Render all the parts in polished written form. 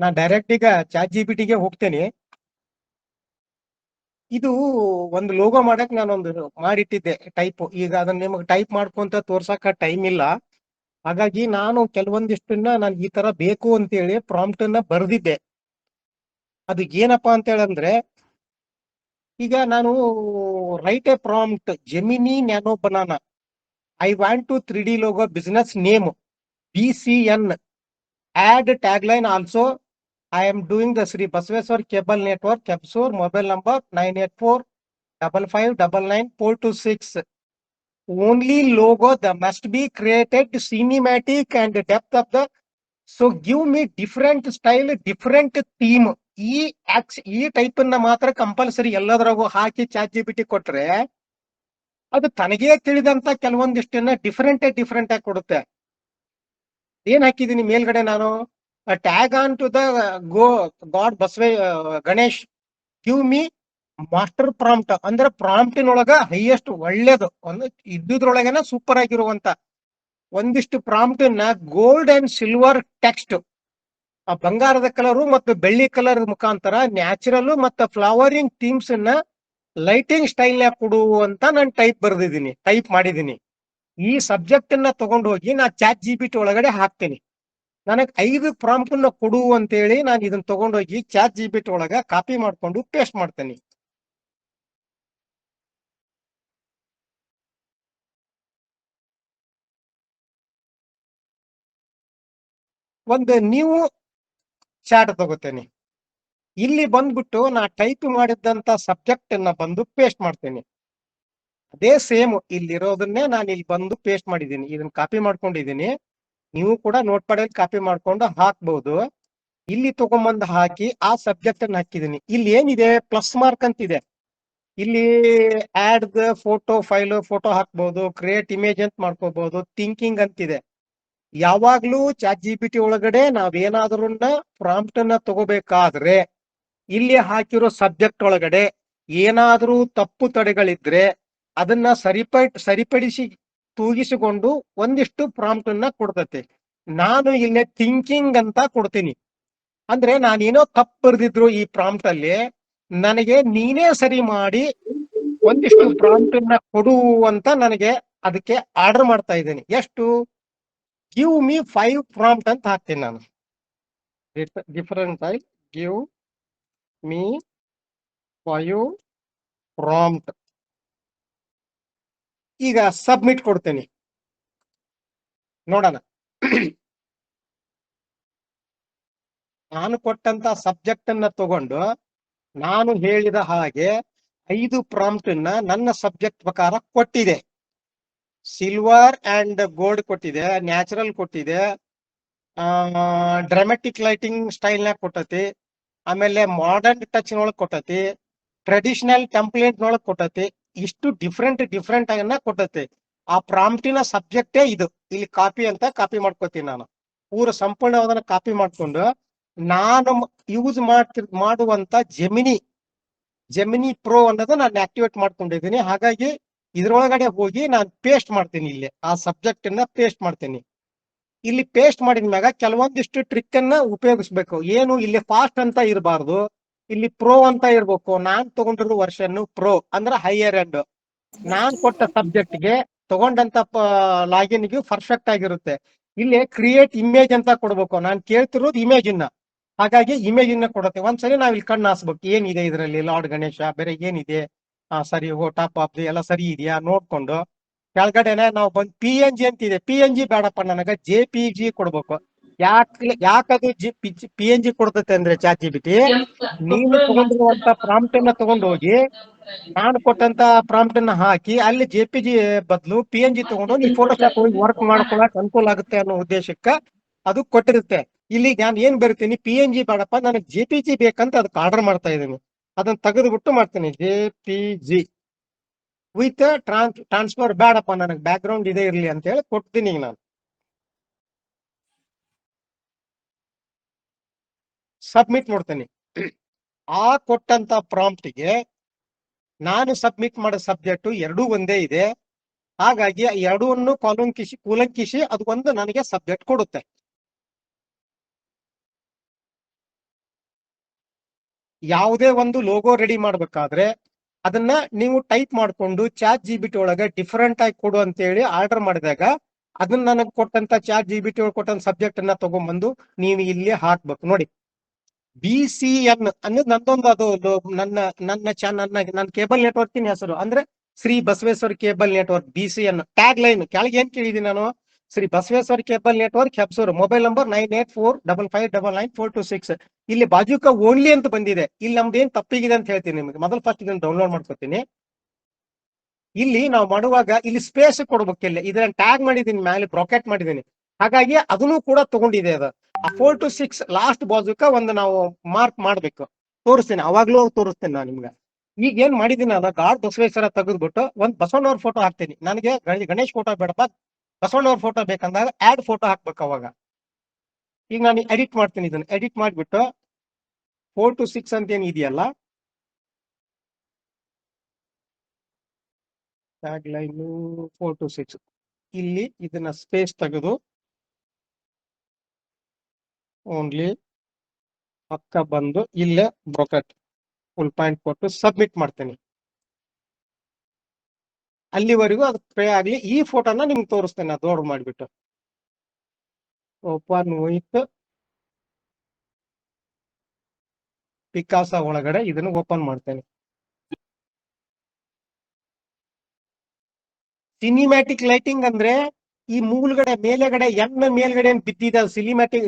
ನಾನು ಡೈರೆಕ್ಟ್ ಈಗ ಚಾಟ್ ಜಿಪಿಟಿಗೆ ಹೋಗ್ತೇನೆ. ಇದು ಒಂದು ಲೋಗೋ ಮಾಡಕ್ ನಾನೊಂದು ಮಾಡಿಟ್ಟಿದ್ದೆ ಟೈಪ್. ಈಗ ಅದನ್ನ ನಿಮಗೆ ಟೈಪ್ ಮಾಡ್ಕೊಂತ ತೋರ್ಸಕ ಟೈಮ್ ಇಲ್ಲ. ಹಾಗಾಗಿ ನಾನು ಕೆಲವೊಂದಿಷ್ಟನ್ನ ನಾನು ಈ ತರ ಬೇಕು ಅಂತೇಳಿ ಪ್ರಾಂಪ್ಟ್ ಅನ್ನ ಬರೆದಿದ್ದೆ. ಅದು ಏನಪ್ಪಾ ಅಂತ ಹೇಳಂದ್ರೆ, ಈಗ ನಾನು write a prompt Gemini nano banana. I want to 3D logo business name BCN. Add tagline also. I am doing the Sri Basveswar Cable Network, Capsule, mobile number 98455999426. Only logo that must be created cinematic and depth of the. So give me different style, different theme. ಈ type ಅನ್ನ ಮಾತ್ರ compulsory ಎಲ್ಲದರಾಗೂ ಹಾಕಿ chat GPT ಕೊಟ್ರೆ ಅದು ತನಗೇ ತಿಳಿದಂತ ಕೆಲವೊಂದಿಷ್ಟನ್ನ different ಆಗಿ ಕೊಡುತ್ತೆ. ಏನ್ ಹಾಕಿದೀನಿ ಮೇಲ್ಗಡೆ ನಾನು, tag on to the god Basave Ganesh give me master prompt. ಅಂದ್ರೆ ಪ್ರಾಂಪ್ಟಿನೊಳಗ ಹೈಯೆಸ್ಟ್ ಒಳ್ಳೇದು ಒಂದು ಇದ್ದುದ್ರೊಳಗೆನ ಸೂಪರ್ ಆಗಿರುವಂತ ಒಂದಿಷ್ಟು ಪ್ರಾಂಪ್ಟ್ ನ ಗೋಲ್ಡ್ ಅಂಡ್ ಸಿಲ್ವರ್ ಟೆಕ್ಸ್ಟ್, ಆ ಬಂಗಾರದ ಕಲರು ಮತ್ತು ಬೆಳ್ಳಿ ಕಲರ್ ಮುಖಾಂತರ ನ್ಯಾಚುರಲ್ ಮತ್ತು ಫ್ಲವರಿಂಗ್ ಥೀಮ್ಸ್ ನ ಲೈಟಿಂಗ್ ಸ್ಟೈಲ್ ನ ಕೊಡುವಂತ ನಾನು ಟೈಪ್ ಮಾಡಿದೀನಿ. ಈ ಸಬ್ಜೆಕ್ಟ್ ಅನ್ನ ತಗೊಂಡು ಹೋಗಿ ನಾ ಚಾಟ್ ಜಿಪಿಟಿ ಒಳಗಡೆ ಹಾಕ್ತೀನಿ. ನನಗೆ 5 ಪ್ರಾಂಪ್ಟ್ ನ ಕೊಡು ಅಂತೇಳಿ ನಾನು ಇದನ್ನ ತಗೊಂಡೋಗಿ ಚಾಟ್ ಜಿಪಿಟಿ ಒಳಗ ಕಾಪಿ ಮಾಡ್ಕೊಂಡು ಪೇಸ್ಟ್ ಮಾಡ್ತೇನೆ. ಒಂದು ನೀವು ಚಾಟ್ ತಗೋತೇನೆ. ಇಲ್ಲಿ ಬಂದ್ಬಿಟ್ಟು ನಾ ಟೈಪ್ ಮಾಡಿದಂತ ಸಬ್ಜೆಕ್ಟ್ ಅನ್ನ ಬಂದು ಪೇಸ್ಟ್ ಮಾಡ್ತೇನೆ. ಅದೇ ಸೇಮ್ ಇಲ್ಲಿರೋದನ್ನೇ ನಾನು ಇಲ್ಲಿ ಬಂದು ಪೇಸ್ಟ್ ಮಾಡಿದ್ದೀನಿ. ಇದನ್ನ ಕಾಪಿ ಮಾಡ್ಕೊಂಡಿದ್ದೀನಿ. ನೀವು ಕೂಡ ನೋಟ್ ಪ್ಯಾಡ್ ಕಾಪಿ ಮಾಡ್ಕೊಂಡು ಹಾಕ್ಬಹುದು. ಇಲ್ಲಿ ತಗೊಂಬಂದು ಹಾಕಿ ಆ ಸಬ್ಜೆಕ್ಟ್ ಅನ್ನ ಹಾಕಿದ್ದೀನಿ. ಇಲ್ಲಿ ಏನಿದೆ ಪ್ಲಸ್ ಮಾರ್ಕ್ ಅಂತಿದೆ. ಇಲ್ಲಿ add the photo file, photo ಹಾಕ್ಬಹುದು, ಕ್ರಿಯೇಟ್ ಇಮೇಜ್ ಅಂತ ಮಾಡ್ಕೋಬಹುದು, ಥಿಂಕಿಂಗ್ ಅಂತಿದೆ. ಯಾವಾಗ್ಲೂ ಚಾಟ್ ಜಿಪಿಟಿ ಒಳಗಡೆ ನಾವೇನಾದ್ರೂ ಪ್ರಾಂಪ್ಟ್ ಅನ್ನ ತಗೋಬೇಕಾದ್ರೆ ಇಲ್ಲಿ ಹಾಕಿರೋ ಸಬ್ಜೆಕ್ಟ್ ಒಳಗಡೆ ಏನಾದ್ರೂ ತಪ್ಪು ತಡೆಗಳಿದ್ರೆ ಅದನ್ನ ಸರಿಪಡಿಸಿ ತೂಗಿಸಿಕೊಂಡು ಒಂದಿಷ್ಟು ಪ್ರಾಂಪ್ಟ್ ಅನ್ನ ಕೊಡ್ತತೆ. ನಾನು ಇಲ್ಲಿ ಥಿಂಕಿಂಗ್ ಅಂತ ಕೊಡ್ತೀನಿ. ಅಂದ್ರೆ ನಾನೇನೋ ತಪ್ಪು ಬರೆದಿದ್ರು ಈ ಪ್ರಾಂಪ್ಟ್ ಅಲ್ಲಿ, ನನಗೆ ನೀನೇ ಸರಿ ಮಾಡಿ ಒಂದಿಷ್ಟು ಪ್ರಾಂಪ್ಟ್ ಅನ್ನ ಕೊಡು ಅಂತ ನನಗೆ ಅದಕ್ಕೆ ಆರ್ಡರ್ ಮಾಡ್ತಾ ಇದ್ದೀನಿ. ಎಷ್ಟು? ಗಿವ್ ಮಿ 5 ಪ್ರಾಂಪ್ಟ್ ಅಂತ ಹಾಕ್ತೀನಿ ನಾನು. Different type, give me 5 prompt. ಈಗ ಸಬ್ಮಿಟ್ ಕೊಡ್ತೇನೆ, ನೋಡೋಣ. ನಾನು ಕೊಟ್ಟಂತ ಸಬ್ಜೆಕ್ಟ್ ಅನ್ನ ತಗೊಂಡು ನಾನು ಹೇಳಿದ ಹಾಗೆ 5 ಪ್ರಾಂಪ್ಟ್ ಅನ್ನ ನನ್ನ ಸಬ್ಜೆಕ್ಟ್ ಪ್ರಕಾರ ಕೊಟ್ಟಿದೆ. ಸಿಲ್ವರ್ ಅಂಡ್ ಗೋಲ್ಡ್ ಕೊಟ್ಟಿದೆ, ನ್ಯಾಚುರಲ್ ಕೊಟ್ಟಿದೆ, ಡ್ರಾಮೆಟಿಕ್ ಲೈಟಿಂಗ್ ಸ್ಟೈಲ್ ನಾಗ ಕೊಟ್ಟತಿ, ಆಮೇಲೆ ಮಾಡರ್ನ್ ಟಚ್ ನೊಳಗ್ ಕೊಟ್ಟತಿ, ಟ್ರೆಡಿಷನಲ್ ಟೆಂಪ್ಲೇಟ್ ನೊಳಗ್ ಕೊಟ್ಟತಿ. ಇಷ್ಟು ಡಿಫ್ರೆಂಟ್ ಅನ್ನ ಕೊಟ್ಟತಿ. ಆ ಪ್ರಾಂಪ್ಟಿನ ಸಬ್ಜೆಕ್ಟೇ ಇದು. ಇಲ್ಲಿ ಕಾಪಿ ಮಾಡ್ಕೋತೀನಿ ನಾನು. ಪೂರ ಸಂಪೂರ್ಣವಾದನ್ನ ಕಾಪಿ ಮಾಡ್ಕೊಂಡು ನಾನು ಯೂಸ್ ಮಾಡುವಂತ ಜೆಮಿನಿ ಪ್ರೋ ಅನ್ನೋದು ನಾನು ಆಕ್ಟಿವೇಟ್ ಮಾಡ್ಕೊಂಡಿದ್ದೀನಿ. ಹಾಗಾಗಿ ಇದ್ರೊಳಗಡೆ ಹೋಗಿ ನಾನು ಪೇಸ್ಟ್ ಮಾಡ್ತೀನಿ. ಇಲ್ಲಿ ಆ ಸಬ್ಜೆಕ್ಟ್ ಅನ್ನ ಪೇಸ್ಟ್ ಮಾಡ್ತೀನಿ. ಇಲ್ಲಿ ಪೇಸ್ಟ್ ಮಾಡಿದ್ಮ್ಯಾಗ ಕೆಲವೊಂದಿಷ್ಟು ಟ್ರಿಕ್ ಅನ್ನ ಉಪಯೋಗಿಸ್ಬೇಕು. ಏನು, ಇಲ್ಲಿ ಫಾಸ್ಟ್ ಅಂತ ಇರಬಾರ್ದು, ಇಲ್ಲಿ ಪ್ರೋ ಅಂತ ಇರ್ಬೇಕು. ನಾನ್ ತಗೊಂಡಿರೋ ವರ್ಷನ್ ಪ್ರೋ ಅಂದ್ರೆ ಹೈಯರ್ ಎಂಡ್. ನಾನ್ ಕೊಟ್ಟ ಸಬ್ಜೆಕ್ಟ್ಗೆ ತಗೊಂಡಂತ ಲಾಗಿನ್ಗೆ ಪರ್ಫೆಕ್ಟ್ ಆಗಿರುತ್ತೆ. ಇಲ್ಲಿ ಕ್ರಿಯೇಟ್ ಇಮೇಜ್ ಅಂತ ಕೊಡ್ಬೇಕು. ನಾನು ಕೇಳ್ತಿರೋದು ಇಮೇಜ್ ಇನ್ನ, ಹಾಗಾಗಿ ಇಮೇಜ್ ಇನ್ನ ಕೊಡುತ್ತೆ. ಒಂದ್ಸರಿ ನಾವ್ ಇಲ್ಲಿ ಕಣ್ಣು ಹಾಸ್ಬೇಕು, ಏನಿದೆ ಇದರಲ್ಲಿ, ಲಾರ್ಡ್ ಗಣೇಶ ಬೇರೆ ಏನಿದೆ, ಸರಿ ಟಾಪ್ ಆಫ್ ಎಲ್ಲ ಸರಿ ಇದೆಯಾ ನೋಡ್ಕೊಂಡು ಕೆಳಗಡೆನೆ ನಾವು ಬಂದ್ PNG ಅಂತಿದೆ. PNG ಬೇಡಪ್ಪ, ನನಗ JPG ಕೊಡ್ಬೇಕು. ಯಾಕದು PNG ಕೊಡ್ತತೆ ಅಂದ್ರೆ ಚಾಟ್ ಜಿಪಿಟಿ, ನೀನು ತಗೊಂಡಿರುವಂತ ಪ್ರಾಂಪ್ಟ್ ಅನ್ನ ತಗೊಂಡು ಹೋಗಿ ನಾನು ಕೊಟ್ಟಂತ ಪ್ರಾಂಪ್ಟ್ ಅನ್ನ ಹಾಕಿ ಅಲ್ಲಿ JPG ಬದಲು PNG ತಗೊಂಡು ನೀವು ಫೋಟೋಶಾಪ್ ಹೋಗಿ ವರ್ಕ್ ಮಾಡ್ಕೊಳಕ್ ಅನುಕೂಲ ಆಗುತ್ತೆ ಅನ್ನೋ ಉದ್ದೇಶಕ್ಕ ಅದು ಕೊಟ್ಟಿರುತ್ತೆ. ಇಲ್ಲಿ ನಾನು ಏನ್ ಬರ್ತೀನಿ, PNG ಬೇಡಪ್ಪ ನನಗೆ JPG ಬೇಕಂತ ಅದಕ್ಕೆ ಆರ್ಡರ್ ಮಾಡ್ತಾ ಇದ್ದೀನಿ. ಅದನ್ನ ತೆಗೆದುಬಿಟ್ಟು ಮಾಡ್ತೀನಿ JPG ವಿತ್ ಟ್ರಾನ್ಸ್ಫರ್. ಬೇಡಪ್ಪ ನನಗೆ ಬ್ಯಾಕ್ ಗ್ರೌಂಡ್ ಇದೇ ಇರ್ಲಿ ಅಂತ ಹೇಳಿ ಕೊಡ್ತೀನಿ. ಈಗ ನಾನು ಸಬ್ಮಿಟ್ ಮಾಡ್ತೇನೆ. ಆ ಕೊಟ್ಟಂತ ಪ್ರಾಂಪ್ಟ್ಗೆ ನಾನು ಸಬ್ಮಿಟ್ ಮಾಡೋ ಸಬ್ಜೆಕ್ಟ್ ಎರಡೂ ಒಂದೇ ಇದೆ. ಹಾಗಾಗಿ ಎರಡೂ ಕೂಲಂಕಿಸಿ ಅದು ಒಂದು ನನಗೆ ಸಬ್ಜೆಕ್ಟ್ ಕೊಡುತ್ತೆ. ಯಾವುದೇ ಒಂದು ಲೋಗೋ ರೆಡಿ ಮಾಡ್ಬೇಕಾದ್ರೆ ಅದನ್ನ ನೀವು ಟೈಪ್ ಮಾಡ್ಕೊಂಡು ಚಾಟ್ ಜಿಬಿಟಿ ಒಳಗೆ ಡಿಫರೆಂಟ್ ಆಗಿ ಕೊಡು ಅಂತ ಹೇಳಿ ಆರ್ಡರ್ ಮಾಡಿದಾಗ ಅದನ್ನ ನನಗೆ ಕೊಟ್ಟಂತ ಚಾಟ್ ಜಿಬಿಟಿ ಒಳಗೆ ಕೊಟ್ಟಂತ ಸಬ್ಜೆಕ್ಟ್ ಅನ್ನ ತಗೊಂಡ್ಬಂದು ನೀವು ಇಲ್ಲಿ ಹಾಕ್ಬೇಕು ನೋಡಿ. BCN ಅನ್ನೋದು ನಂದೊಂದು ಅದು ನನ್ನ ನನ್ನ ನನ್ನ ಕೇಬಲ್ ನೆಟ್ವರ್ಕಿನ ಹೆಸರು ಅಂದ್ರೆ Shri Basaveshwara cable network BCN. Tag line ಕೆಳಗೆ ಏನ್ ಕೇಳಿದೀನಿ ನಾನು, Shri Basaveshwara cable network Hebsur, mobile number 9845599426. ಇಲ್ಲಿ ಬಾಜುಕ ಓನ್ಲಿ ಅಂತ ಬಂದಿದೆ. ಇಲ್ಲಿ ನಮ್ದು ಏನ್ ತಪ್ಪಿಗಿದೆ ಅಂತ ಹೇಳ್ತೀನಿ ನಿಮ್ಗೆ. ಮೊದಲು ಫಸ್ಟ್ ಇದನ್ನ ಡೌನ್ಲೋಡ್ ಮಾಡ್ಕೊತೀನಿ. ಇಲ್ಲಿ ನಾವು ಮಾಡುವಾಗ ಇಲ್ಲಿ ಸ್ಪೇಸ್ ಕೊಡ್ಬೇಕಿಲ್ಲ, ಇದನ್ನ ಟ್ಯಾಗ್ ಮಾಡಿದೀನಿ, ಮೇಲೆ ಬ್ರಾಕೆಟ್ ಮಾಡಿದೀನಿ, ಹಾಗಾಗಿ ಅದನ್ನು ಕೂಡ ತಗೊಂಡಿದೆ. ಅದು 4 to 6 ಲಾಸ್ಟ್ ಬಾಜುಕ ಒಂದು ನಾವು ಮಾರ್ಕ್ ಮಾಡ್ಬೇಕು. ತೋರಿಸ್ತೀನಿ, ಅವಾಗ್ಲೂ ತೋರಿಸ್ತೇನೆ ನಾನು ನಿಮ್ಗೆ. ಈಗ ಏನ್ ಮಾಡಿದೀನಿ ನಾನು, ಗಾಡ್ ಬಸವೇಶ್ವರ ತೆಗೆದ್ಬಿಟ್ಟು ಒಂದ್ ಬಸವಣ್ಣವ್ರ ಫೋಟೋ ಹಾಕ್ತೀನಿ. ನನಗೆ ಗಣೇಶ್ ಫೋಟೋ ಬೇಡಪ್ಪ, ಬಸವಣ್ಣವ್ರ ಫೋಟೋ ಬೇಕಂದಾಗ ಆಡ್ ಫೋಟೋ ಹಾಕ್ಬೇಕು. ಅವಾಗ ಈಗ ನಾನು ಎಡಿಟ್ ಮಾಡ್ತೀನಿ. ಇದನ್ನ ಎಡಿಟ್ ಮಾಡಿಬಿಟ್ಟು 4 to 6 ಅಂತ ಏನ್ ಇದೆಯಲ್ಲ, ಟ್ಯಾಗ್ ಲೈನ್ 4 to 6, ಇಲ್ಲಿ ಇದನ್ನ ಸ್ಪೇಸ್ ತೆಗೆದು ಓನ್ಲಿ ಪಕ್ಕ ಬಂದು ಇಲ್ಲೇ ಬ್ರಾಕೆಟ್ ಫುಲ್ ಪಾಯಿಂಟ್ ಕೊಟ್ಟು ಸಬ್ಮಿಟ್ ಮಾಡ್ತೀನಿ. ಅಲ್ಲಿವರೆಗೂ ಅದು ಪೇ ಆಗ್ಲಿ. ಈ ಫೋಟೋನ ನಿಮ್ಗೆ ತೋರಿಸ್ತೇನೆ ದೊಡ್ಡ ಮಾಡಿಬಿಟ್ಟು. ಓಪನ್ ವಿತ್ ಪಿಕಾಸ ಒಳಗಡೆ ಇದನ್ನು ಓಪನ್ ಮಾಡ್ತೇನೆ. ಸಿನಿಮ್ಯಾಟಿಕ್ ಲೈಟಿಂಗ್ ಅಂದ್ರೆ ಈ ಮೂಲಗಡೆ ಮೇಲೆಗಡೆ ಮೇಲ್ಗಡೆ ಏನ್ ಬಿದ್ದಿದೆ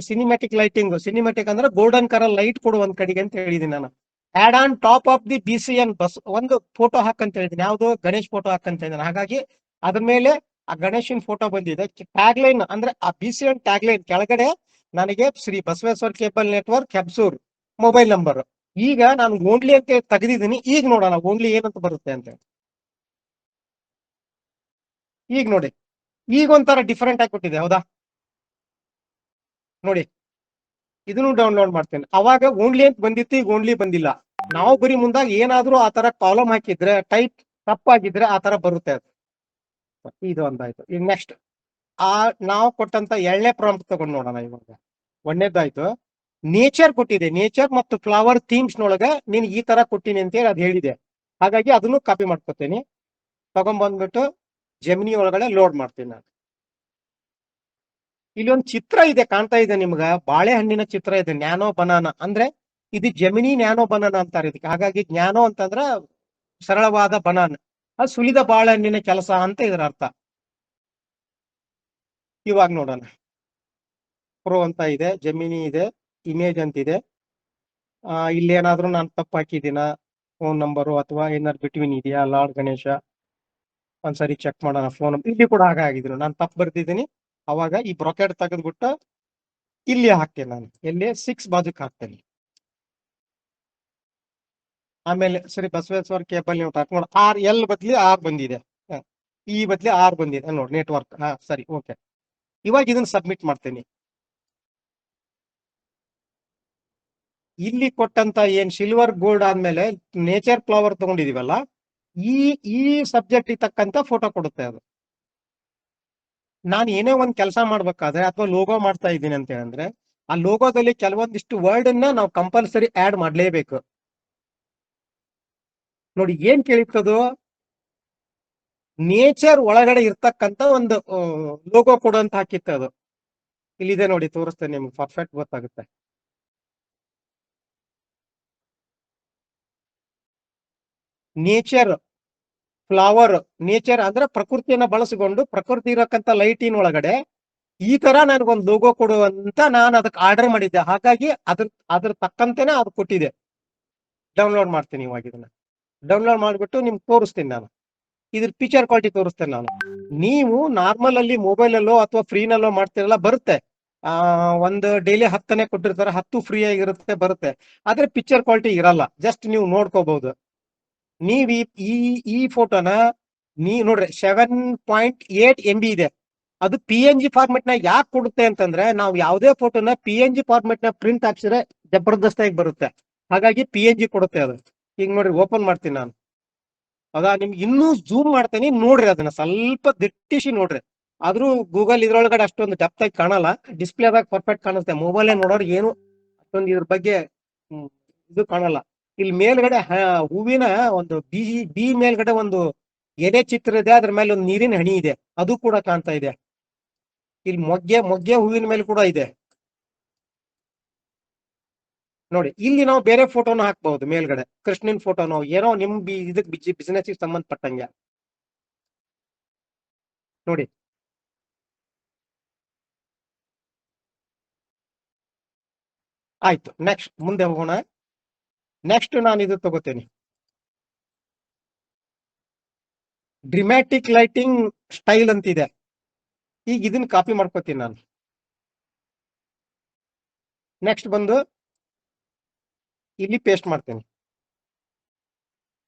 ಸಿನಿಮ್ಯಾಟಿಕ್ ಲೈಟಿಂಗ್. ಸಿನಿಮ್ಯಾಟಿಕ್ ಅಂದ್ರೆ ಗೋಲ್ಡನ್ ಕಲರ್ ಲೈಟ್ ಕೊಡು ಒಂದ್ ಕಡೆಗೆ ಅಂತ ಹೇಳಿದೀನಿ ನಾನು. Add on top of the BCN bus ಒಂದು ಫೋಟೋ ಹಾಕಂತ ಹೇಳಿದೀನಿ. ಯಾವ್ದು ಗಣೇಶ್ ಫೋಟೋ ಹಾಕಂತ ಹೇಳಿದೀನಿ. ಹಾಗಾಗಿ ಅದ್ರ ಮೇಲೆ ಆ ಗಣೇಶನ್ ಫೋಟೋ ಬಂದಿದೆ. ಟ್ಯಾಗ್ ಲೈನ್ ಅಂದ್ರೆ ಆ BCN ಟ್ಯಾಗ್ ಲೈನ್ ಕೆಳಗಡೆ ನನಗೆ Shri Basaveshwara cable network Hebsur mobile number. ಈಗ ನಾನು ಓನ್ಲಿ ಅಂತ ತೆಗೆದಿದ್ದೀನಿ. ಈಗ ನೋಡೋಣ ಓನ್ಲಿ ಏನಂತ ಬರುತ್ತೆ ಅಂತ. ಈಗ ನೋಡಿ, ಈಗ ಒಂಥರ ಡಿಫರೆಂಟ್ ಆಗಿ ಕೊಟ್ಟಿದೆ, ಹೌದಾ? ನೋಡಿ, ಇದನ್ನು ಡೌನ್ಲೋಡ್ ಮಾಡ್ತೇನೆ. ಅವಾಗ ಓನ್ಲಿ ಅಂತ ಬಂದಿತ್ತು, ಈಗ ಓನ್ಲಿ ಬಂದಿಲ್ಲ. ನಾವು ಬರೀ ಮುಂದಾಗ ಏನಾದ್ರೂ ಆ ತರ ಕಾಲಮ್ ಹಾಕಿದ್ರೆ, ಟೈಪ್ ತಪ್ಪಾಗಿದ್ರೆ ಆ ತರ ಬರುತ್ತೆ ಅದು. ಇದು ಒಂದಾಯ್ತು. ಈಗ ನೆಕ್ಸ್ಟ್ ನಾವು ಕೊಟ್ಟಂತ ಎಳ್ಳೆ ಪ್ರಾಂಪ್ಟ್ ತಗೊಂಡು ನೋಡೋಣ. ಇವಾಗ ಒಂದೇದಾಯ್ತು, ನೇಚರ್ ಕೊಟ್ಟಿದೆ. ನೇಚರ್ ಮತ್ತು ಫ್ಲವರ್ ಥೀಮ್ಸ್ ನೊಳಗ ನೀನ್ ಈ ತರ ಕೊಟ್ಟಿನಿ ಅಂತೇಳಿ ಅದು ಹೇಳಿದೆ. ಹಾಗಾಗಿ ಅದನ್ನು ಕಾಪಿ ಮಾಡ್ಕೊತೀನಿ. ತಗೊಂಡ್ಬಂದ್ಬಿಟ್ಟು ಜೆಮಿನಿ ಒಳಗಡೆ ಲೋಡ್ ಮಾಡ್ತೀನಿ ನಾನು. ಇಲ್ಲಿ ಒಂದು ಚಿತ್ರ ಇದೆ, ಕಾಣ್ತಾ ಇದೆ ನಿಮ್ಗ, ಬಾಳೆಹಣ್ಣಿನ ಚಿತ್ರ ಇದೆ. ನ್ಯಾನೋ ಬನಾನ ಅಂದ್ರೆ ಇದು ಜೆಮಿನಿ ನ್ಯಾನೋ ಬನಾನ ಅಂತಾರೆ ಇದಕ್ಕೆ. ಹಾಗಾಗಿ ಜ್ಞಾನೋ ಅಂತಂದ್ರ ಸರಳವಾದ ಬನಾನ, ಅದು ಸುಲಿದ ಬಾಳೆಹಣ್ಣಿನ ಕೆಲಸ ಅಂತ ಇದರ ಅರ್ಥ. ಇವಾಗ ನೋಡೋಣ. ಪ್ರೋ ಅಂತ ಇದೆ, ಜೆಮಿನಿ ಇದೆ, ಇಮೇಜ್ ಅಂತಿದೆ. ಇಲ್ಲಿ ಏನಾದ್ರೂ ನಾನು ತಪ್ಪು ಹಾಕಿದ್ದೀನ, ಫೋನ್ ನಂಬರು ಅಥವಾ ಏನಾದ್ರು ಬಿಟ್ವೀನ್ ಇದೆಯಾ, ಲಾರ್ಡ್ ಗಣೇಶ ಒಂದ್ಸರಿ ಚೆಕ್ ಮಾಡೋಣ. ಫೋನ್ ಇಲ್ಲಿ ಕೂಡ ಹಾಗಾಗಿದ್ರು ನಾನು ತಪ್ಪು ಬರ್ತಿದ್ದೀನಿ. ಅವಾಗ ಈ ಬ್ರಾಕೆಟ್ ತೆಗೆದ್ಬಿಟ್ಟು ಇಲ್ಲಿ ಹಾಕ್ತೇನೆ ನಾನು. ಎಲ್ಲಿ 6 ಬಾಜುಕ್ ಹಾಕ್ತೇನೆ. ಆಮೇಲೆ ಸರಿ ಬಸವೇಶ್ವರ ಕೇಬಲ್ ನೀವು ನೋಡಿ, ಎಲ್ ಬದ್ಲಿ ಆರ್ ಬಂದಿದೆ, ಈ ಬದ್ಲಿ ಆರ್ ಬಂದಿದೆ ನೋಡಿ, ನೆಟ್ವರ್ಕ್. ಸರಿ, ಓಕೆ. ಇವಾಗ ಇದನ್ನ ಸಬ್ಮಿಟ್ ಮಾಡ್ತೇನೆ. ಇಲ್ಲಿ ಕೊಟ್ಟಂತ ಏನ್ ಸಿಲ್ವರ್ ಗೋಲ್ಡ್ ಆದ್ಮೇಲೆ ನೇಚರ್ ಫ್ಲವರ್ ತಗೊಂಡಿದೀವಲ್ಲ, ಈ ಈ ಸಬ್ಜೆಕ್ಟ್ ತಕ್ಕಂತ ಫೋಟೋ ಕೊಡುತ್ತೆ ಅದು. ನಾನು ಏನೇ ಒಂದ್ ಕೆಲಸ ಮಾಡ್ಬೇಕಾದ್ರೆ ಅಥವಾ ಲೋಗೋ ಮಾಡ್ತಾ ಇದ್ದೀನಿ ಅಂತ ಹೇಳಿದ್ರೆ, ಆ ಲೋಗೋದಲ್ಲಿ ಕೆಲವೊಂದಿಷ್ಟು ವರ್ಡ್ ಅನ್ನ ನಾವು ಕಂಪಲ್ಸರಿ ಆಡ್ ಮಾಡ್ಲೇಬೇಕು. ನೋಡಿ ಏನ್ ಕೇಳಿತ್ತದು, ನೇಚರ್ ಒಳಗಡೆ ಇರ್ತಕ್ಕಂತ ಒಂದು ಲೋಗೋ ಕೊಡು ಅಂತ ಹಾಕಿತ್ತು ಅದು. ಇಲ್ಲಿದೆ ನೋಡಿ, ತೋರಿಸ್ತೇನೆ ನಿಮ್ಗೆ, ಪರ್ಫೆಕ್ಟ್ ಗೊತ್ತಾಗುತ್ತೆ. ನೇಚರ್ ಫ್ಲವರ್, ನೇಚರ್ ಅಂದ್ರೆ ಪ್ರಕೃತಿಯನ್ನ ಬಳಸಿಕೊಂಡು ಪ್ರಕೃತಿ ಇರಕ್ಕಂತ ಲೈಟಿನ ಒಳಗಡೆ ಈ ತರ ನನಗೊಂದು ಲೋಗೋ ಕೊಡು ಅಂತ ನಾನು ಅದಕ್ಕೆ ಆರ್ಡರ್ ಮಾಡಿದ್ದೆ. ಹಾಗಾಗಿ ಅದ್ರ ತಕ್ಕಂತೆನೆ ಅದು ಕೊಟ್ಟಿದೆ. ಡೌನ್ಲೋಡ್ ಮಾಡ್ತೀನಿ ಇವಾಗ. ಇದನ್ನ ಡೌನ್ಲೋಡ್ ಮಾಡಿಬಿಟ್ಟು ನಿಮ್ಗೆ ತೋರಿಸ್ತೀನಿ ನಾನು. ಇದ್ರ ಪಿಕ್ಚರ್ ಕ್ವಾಲಿಟಿ ತೋರಿಸ್ತೇನೆ ನಾನು. ನೀವು ನಾರ್ಮಲ್ ಅಲ್ಲಿ ಮೊಬೈಲ್ ಅಲ್ಲೋ ಅಥವಾ ಫ್ರೀನಲ್ಲೋ ಮಾಡ್ತಿರಲ್ಲ, ಬರುತ್ತೆ. ಒಂದು ಡೈಲಿ 10ನೇ ಕೊಟ್ಟಿರ್ತಾರೆ, 10 ಫ್ರೀ ಆಗಿರುತ್ತೆ, ಬರುತ್ತೆ. ಆದ್ರೆ ಪಿಕ್ಚರ್ ಕ್ವಾಲಿಟಿ ಇರಲ್ಲ, ಜಸ್ಟ್ ನೀವು ನೋಡ್ಕೋಬಹುದು. ನೀವ್ ಈ ಫೋಟೋನ ನೀವ್ ನೋಡ್ರಿ 7.8 MB ಇದೆ. ಅದು PNG ಫಾರ್ಮೆಟ್ ನ ಯಾಕೆ ಕೊಡುತ್ತೆ ಅಂತಂದ್ರೆ, ನಾವು ಯಾವುದೇ ಫೋಟೋನ PNG ಫಾರ್ಮೆಟ್ ನ ಪ್ರಿಂಟ್ ಹಾಕ್ಸಿದ್ರೆ ಜಬರ್ದಸ್ತಾಗಿ ಬರುತ್ತೆ. ಹಾಗಾಗಿ PNG ಕೊಡುತ್ತೆ ಅದು. ಈಗ ನೋಡ್ರಿ, ಓಪನ್ ಮಾಡ್ತೀನಿ ನಾನು. ಹೌದಾ, ನಿಮ್ಗೆ ಇನ್ನೂ ಜೂಮ್ ಮಾಡ್ತೀನಿ, ನೋಡ್ರಿ ಅದನ್ನ ಸ್ವಲ್ಪ ದಿಟ್ಟಿಸಿ ನೋಡ್ರಿ. ಆದ್ರೂ ಗೂಗಲ್ ಇದ್ರೊಳಗಡೆ ಅಷ್ಟೊಂದು ಡೆಪ್ತ್ ಆಗಿ ಕಾಣಲ್ಲ, ಡಿಸ್ಪ್ಲೇದಾಗ ಪರ್ಫೆಕ್ಟ್ ಕಾಣುತ್ತೆ. ಮೊಬೈಲ್ ನೋಡೋರು ಏನು ಅಷ್ಟೊಂದು ಇದ್ರ ಬಗ್ಗೆ ಇದು ಕಾಣಲ್ಲ. ಇಲ್ಲಿ ಮೇಲ್ಗಡೆ ಹೂವಿನ ಒಂದು ಬಿ ಮೇಲ್ಗಡೆ ಒಂದು ಎಲೆ ಚಿತ್ರ ಇದೆ, ಅದ್ರ ಮೇಲೆ ಒಂದು ನೀರಿನ ಹನಿ ಇದೆ, ಅದು ಕೂಡ ಕಾಣ್ತಾ ಇದೆ. ಇಲ್ಲಿ ಮೊಗ್ಗೆ ಹೂವಿನ ಮೇಲೆ ಕೂಡ ಇದೆ ನೋಡಿ. ಇಲ್ಲಿ ನಾವು ಬೇರೆ ಫೋಟೋನ ಹಾಕ್ಬಹುದು ಮೇಲ್ಗಡೆ, ಕೃಷ್ಣನ್ ಫೋಟೋನೋ ಏನೋ ನಿಮ್ ಇದಕ್ ಬಿಸಿನೆಸ್ ಸಂಬಂಧಪಟ್ಟಂಗೆ ನೋಡಿ. ಆಯ್ತು, ನೆಕ್ಸ್ಟ್ ಮುಂದೆ ಹೋಗೋಣ. ನೆಕ್ಸ್ಟ್ ನಾನು ಇದು ತಗೋತೇನೆ, ಡ್ರಿಮ್ಯಾಟಿಕ್ ಲೈಟಿಂಗ್ ಸ್ಟೈಲ್ ಅಂತಿದೆ. ಈಗ ಇದನ್ನ ಕಾಪಿ ಮಾಡ್ಕೋತೀನಿ ನಾನು. ನೆಕ್ಸ್ಟ್ ಬಂದು ಇಲ್ಲಿ ಪೇಸ್ಟ್ ಮಾಡ್ತೇನೆ.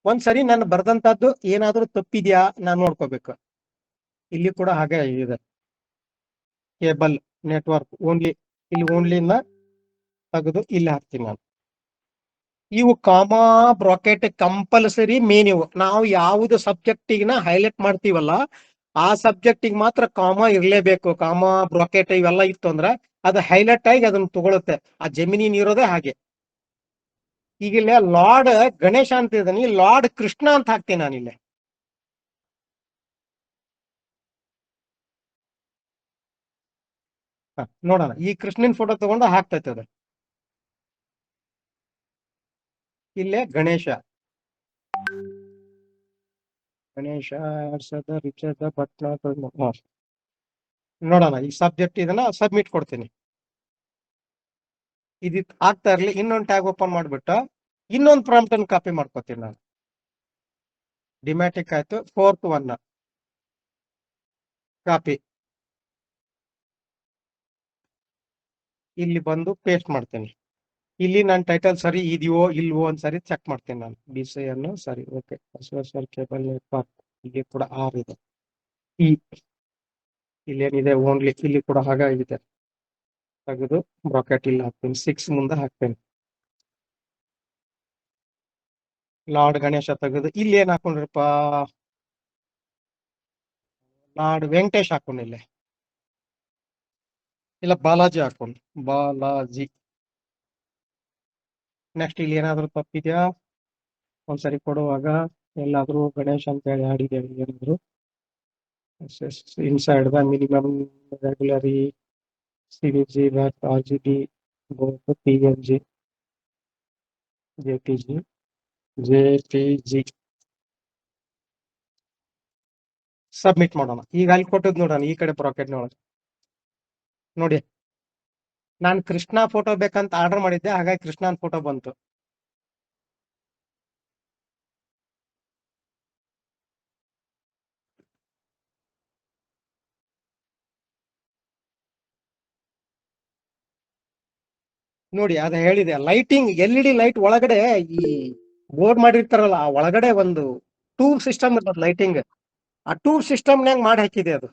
ಒಂದ್ಸರಿ ನಾನು ಬರ್ದಂತದ್ದು ಏನಾದ್ರೂ ತಪ್ಪಿದ್ಯಾ ನಾನು ನೋಡ್ಕೋಬೇಕು. ಇಲ್ಲಿ ಕೂಡ ಹಾಗೆ ಇದೆ, ಕೇಬಲ್ ನೆಟ್ವರ್ಕ್ ಓನ್ಲಿ, ಇಲ್ಲಿ ಓನ್ಲಿನ ತೆಗೆದು ಇಲ್ಲಿ ಹಾಕ್ತೀನಿ ನಾನು. ಇವು ಕಾಮಾ ಬ್ರಾಕೆಟ್ ಕಂಪಲ್ಸರಿ ಮೇನ್. ಇವು ನಾವು ಯಾವುದು ಸಬ್ಜೆಕ್ಟಿನ ಹೈಲೈಟ್ ಮಾಡ್ತೀವಲ್ಲ ಆ ಸಬ್ಜೆಕ್ಟಿಗೆ ಮಾತ್ರ ಕಾಮಾ ಇರ್ಲೇಬೇಕು. ಕಾಮಾ ಬ್ರಾಕೆಟ್ ಇವೆಲ್ಲ ಇತ್ತು ಅಂದ್ರೆ ಅದು ಹೈಲೈಟ್ ಆಗಿ ಅದನ್ನ ತಗೊಳುತ್ತೆ. ಆ ಜಮಿನಿ ಇರೋದೇ ಹಾಗೆ. ಈಗ ಇಲ್ಲೇ ಲಾರ್ಡ್ ಗಣೇಶ ಅಂತ ಇದ್ದಾನೆ, ಲಾರ್ಡ್ ಕೃಷ್ಣ ಅಂತ ಹಾಕ್ತೀನಿ ನಾನು ಇಲ್ಲೇ. ನೋಡೋಣ, ಈ ಕೃಷ್ಣನ್ ಫೋಟೋ ತಗೊಂಡು ಹಾಕ್ತೈತೆ ಅದು. ಇಲ್ಲೇ ಗಣೇಶ ರಿಚರ್ಡ್ ಭಟ್ನಾಥ್. ನೋಡೋಣ, ಈ ಸಬ್ಜೆಕ್ಟ್ ಇದನ್ನ ಸಬ್ಮಿಟ್ ಕೊಡ್ತೀನಿ. ಇದು ಆಗ್ತಾ ಇರ್ಲಿ, ಇನ್ನೊಂದು ಟ್ಯಾಗ್ ಓಪನ್ ಮಾಡ್ಬಿಟ್ಟು ಇನ್ನೊಂದು ಪ್ರಾಂಪ್ಟ್ ಅನ್ನು ಕಾಪಿ ಮಾಡ್ಕೋತೀನಿ ನಾನು. ಡಿಮ್ಯಾಟಿಕ್ ಆಯ್ತು, 4th ಒನ್ ಕಾಪಿ, ಇಲ್ಲಿ ಬಂದು ಪೇಸ್ಟ್ ಮಾಡ್ತೇನೆ. ಇಲ್ಲಿ ನನ್ನ ಟೈಟಲ್ ಸರಿ ಇದೆಯೋ ಇಲ್ವೋ ಒಂದ್ಸರಿ ಚೆಕ್ ಮಾಡ್ತೇನೆ ನಾನು. BCI ಅನ್ನು ಸರಿ, ಓಕೆ. ಕೇಬಲ್ ನೆಟ್ವರ್ಕ್ ಇಲ್ಲಿ ಕೂಡ R ಇದೆ. ಇಲ್ಲೇನಿದೆ ಓನ್ಲಿ, ಇಲ್ಲಿ ಕೂಡ ಹಾಗಾಗಿದೆ. ತೆಗೆದು ಬ್ರಾಕೆಟ್ ಇಲ್ಲಿ ಹಾಕ್ತೇನೆ, 6 ಮುಂದೆ ಹಾಕ್ತೇನೆ. ಲಾರ್ಡ್ ಗಣೇಶ ತೆಗೆದು ಇಲ್ಲಿ ಏನ್ ಹಾಕೊಂಡ್ರಪ್ಪ, ಲಾರ್ಡ್ ವೆಂಕಟೇಶ್ ಹಾಕೊಂಡು ಇಲ್ಲೇ, ಇಲ್ಲ ಬಾಲಾಜಿ ಹಾಕೊಂಡು, ಬಾಲಾಜಿ. ನೆಕ್ಸ್ಟ್ ಇಲ್ಲಿ ಏನಾದ್ರು ತಪ್ಪಿದ್ಯಾ ಒಂದ್ಸರಿ ಕೊಡುವಾಗ, ಎಲ್ಲಾದ್ರೂ ಗಣೇಶ್ ಅಂತ ಹೇಳಿ ಆಡಿದ್ದೇವೆ ಏನಾದ್ರು. Inside the minimum regularly CVG RGB PNG JPG submit ಮಾಡೋಣ. ಈಗ ಅಲ್ಲಿ ಕೊಟ್ಟದ್ ನೋಡೋಣ, ಈ ಕಡೆ ಬ್ರಾಕೆಟ್ ನೋಡಿ. ನಾನು ಕೃಷ್ಣ ಫೋಟೋ ಬೇಕಂತ ಆರ್ಡರ್ ಮಾಡಿದ್ದೆ, ಹಾಗಾಗಿ ಕೃಷ್ಣನ್ ಫೋಟೋ ಬಂತು. ನೋಡಿ, ಅದ ಹೇಳಿದೆ ಲೈಟಿಂಗ್ LED ಲೈಟ್ ಒಳಗಡೆ ಈ ಬೋರ್ಡ್ ಮಾಡಿರ್ತಾರಲ್ಲ, ಆ ಒಳಗಡೆ ಒಂದು ಟ್ಯೂಬ್ ಸಿಸ್ಟಮ್ ಇರ್ತದೆ ಲೈಟಿಂಗ್. ಆ ಟ್ಯೂಬ್ ಸಿಸ್ಟಮ್ನಾಗ ಮಾಡಿ ಹಾಕಿದೆ ಅದು.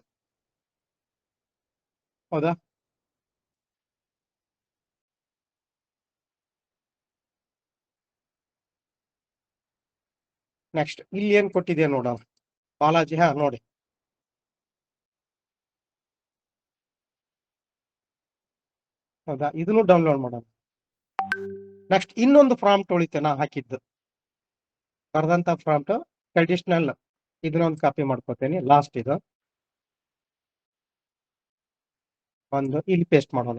ಹೌದಾ? ನೆಕ್ಸ್ಟ್ ಇಲ್ಲಿ ಏನ್ ಕೊಟ್ಟಿದೆ ನೋಡೋಣ, ಬಾಲಾಜಿ. ನೋಡಿ, ಹೌದಾ? ಇದನ್ನು ಡೌನ್ಲೋಡ್ ಮಾಡೋಣ. ನೆಕ್ಸ್ಟ್ ಇನ್ನೊಂದು ಪ್ರಾಂಪ್ಟ್ ಉಳಿತೆ ನಾ ಹಾಕಿದ್ದು, ಬರ್ದಂತ ಪ್ರಾಂಪ್ಟ್ ಟ್ರೆಡಿಷನಲ್. ಇದನ್ನೊಂದು ಕಾಪಿ ಮಾಡ್ಕೋತೇನೆ, ಲಾಸ್ಟ್ ಇದು ಒಂದು ಇಲ್ಲಿ ಪೇಸ್ಟ್ ಮಾಡೋಣ.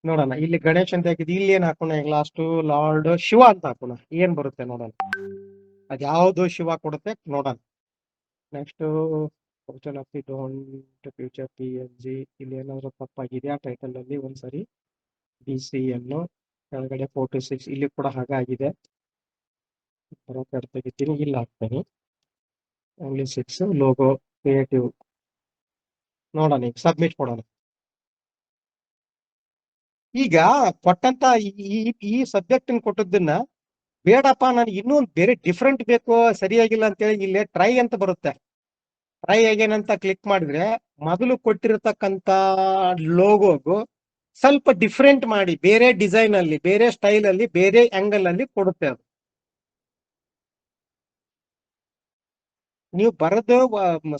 ನೋಡೋಣ, ಇಲ್ಲಿ ಗಣೇಶ್ ಅಂತ ಹಾಕಿದ್, ಇಲ್ಲಿ ಏನ್ ಹಾಕೋಣ ಈಗ ಲಾಸ್ಟ್, ಲಾರ್ಡ್ ಶಿವ ಅಂತ ಹಾಕೋಣ. ಏನ್ ಬರುತ್ತೆ ನೋಡೋಣ, ಅದ್ ಯಾವ್ದು ಶಿವ ಕೊಡುತ್ತೆ ನೋಡೋಣ. Next future PNG. ಇಲ್ಲಿ ಏನಾದ್ರು ತಪ್ಪಾಗಿದೆಯಾ ಟೈಟಲ್ ಅಲ್ಲಿ ಒಂದ್ಸರಿ. BCN ಕೆಳಗಡೆ 46, ಇಲ್ಲಿ ಕೂಡ ಹಾಗಾಗಿದೆ. ತೆಗಿತೀನಿ, ಇಲ್ಲಿ ಹಾಕ್ತೇನೆ ಓನ್ಲಿ 6 ಲೋಗೋ ಕ್ರಿಯೇಟಿವ್. ನೋಡೋಣ, ಈಗ ಸಬ್ಮಿಟ್ ಕೊಡೋಣ. ಈಗ ಕೊಟ್ಟಂತ ಈ ಸಬ್ಜೆಕ್ಟ್ ಕೊಟ್ಟದನ್ನ ಬೇಡಪ್ಪ, ನಾನು ಇನ್ನೊಂದು ಬೇರೆ ಡಿಫ್ರೆಂಟ್ ಬೇಕು, ಸರಿಯಾಗಿಲ್ಲ ಅಂತೇಳಿ ಇಲ್ಲೇ ಟ್ರೈ ಅಂತ ಬರುತ್ತೆ. ಟ್ರೈ ಏನಂತ ಕ್ಲಿಕ್ ಮಾಡಿದ್ರೆ ಮೊದಲು ಕೊಟ್ಟಿರತಕ್ಕಂತ ಲೋಗೋಗು ಸ್ವಲ್ಪ ಡಿಫ್ರೆಂಟ್ ಮಾಡಿ, ಬೇರೆ ಡಿಸೈನ್ ಅಲ್ಲಿ, ಬೇರೆ ಸ್ಟೈಲ್ ಅಲ್ಲಿ, ಬೇರೆ ಆಂಗಲ್ ಅಲ್ಲಿ ಕೊಡುತ್ತೆ ಅದು. ನೀವು ಬರೆದು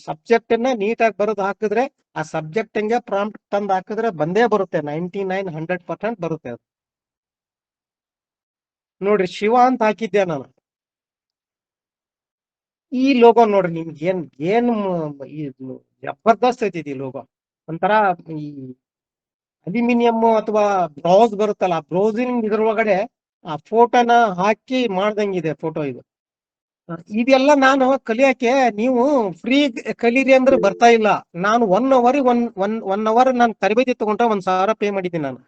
ಸಬ್ಜೆಕ್ಟ್ ಅನ್ನ ನೀಟಾಗಿ ಬರೆದು ಹಾಕಿದ್ರೆ, ಆ ಸಬ್ಜೆಕ್ಟ್ ಹಂಗೆ ಪ್ರಾಂಪ್ಟ್ ತಂದು ಹಾಕಿದ್ರೆ ಬಂದೇ ಬರುತ್ತೆ. 99-100% ಬರುತ್ತೆ ಅದು. ನೋಡ್ರಿ ಶಿವ ಅಂತ ಹಾಕಿದ್ದೆ ನಾನು. ಈ ಲೋಗೋ ನೋಡ್ರಿ ನಿಮ್ಗೆ ಈ ಜಬರ್ದಸ್ತ್ ಐತಿ ಈ ಲೋಗೋ. ಒಂಥರ ಈ ಅಲ್ಯೂಮಿನಿಯಂ ಅಥವಾ ಬ್ರೌಸ್ ಬರುತ್ತಲ್ಲ, ಆ ಬ್ರೌಸಿನ ಇದ್ರೊಳಗಡೆ ಆ ಫೋಟೋನ ಹಾಕಿ ಮಾಡ್ದಂಗಿದೆ ಫೋಟೋ ಇದು. ಇದೆಲ್ಲ ನಾನು ಕಲಿಯಕ್ಕೆ ನೀವು ಫ್ರೀ ಕಲೀರಿ ಅಂದ್ರೆ ಬರ್ತಾ ಇಲ್ಲ. ನಾನು 1 ಅವರ್ ನಾನು ತರಬೇತಿ ತಗೊಂಡ್ರೆ 1,000 ಪೇ ಮಾಡಿದ್ದೀನಿ ನಾನು.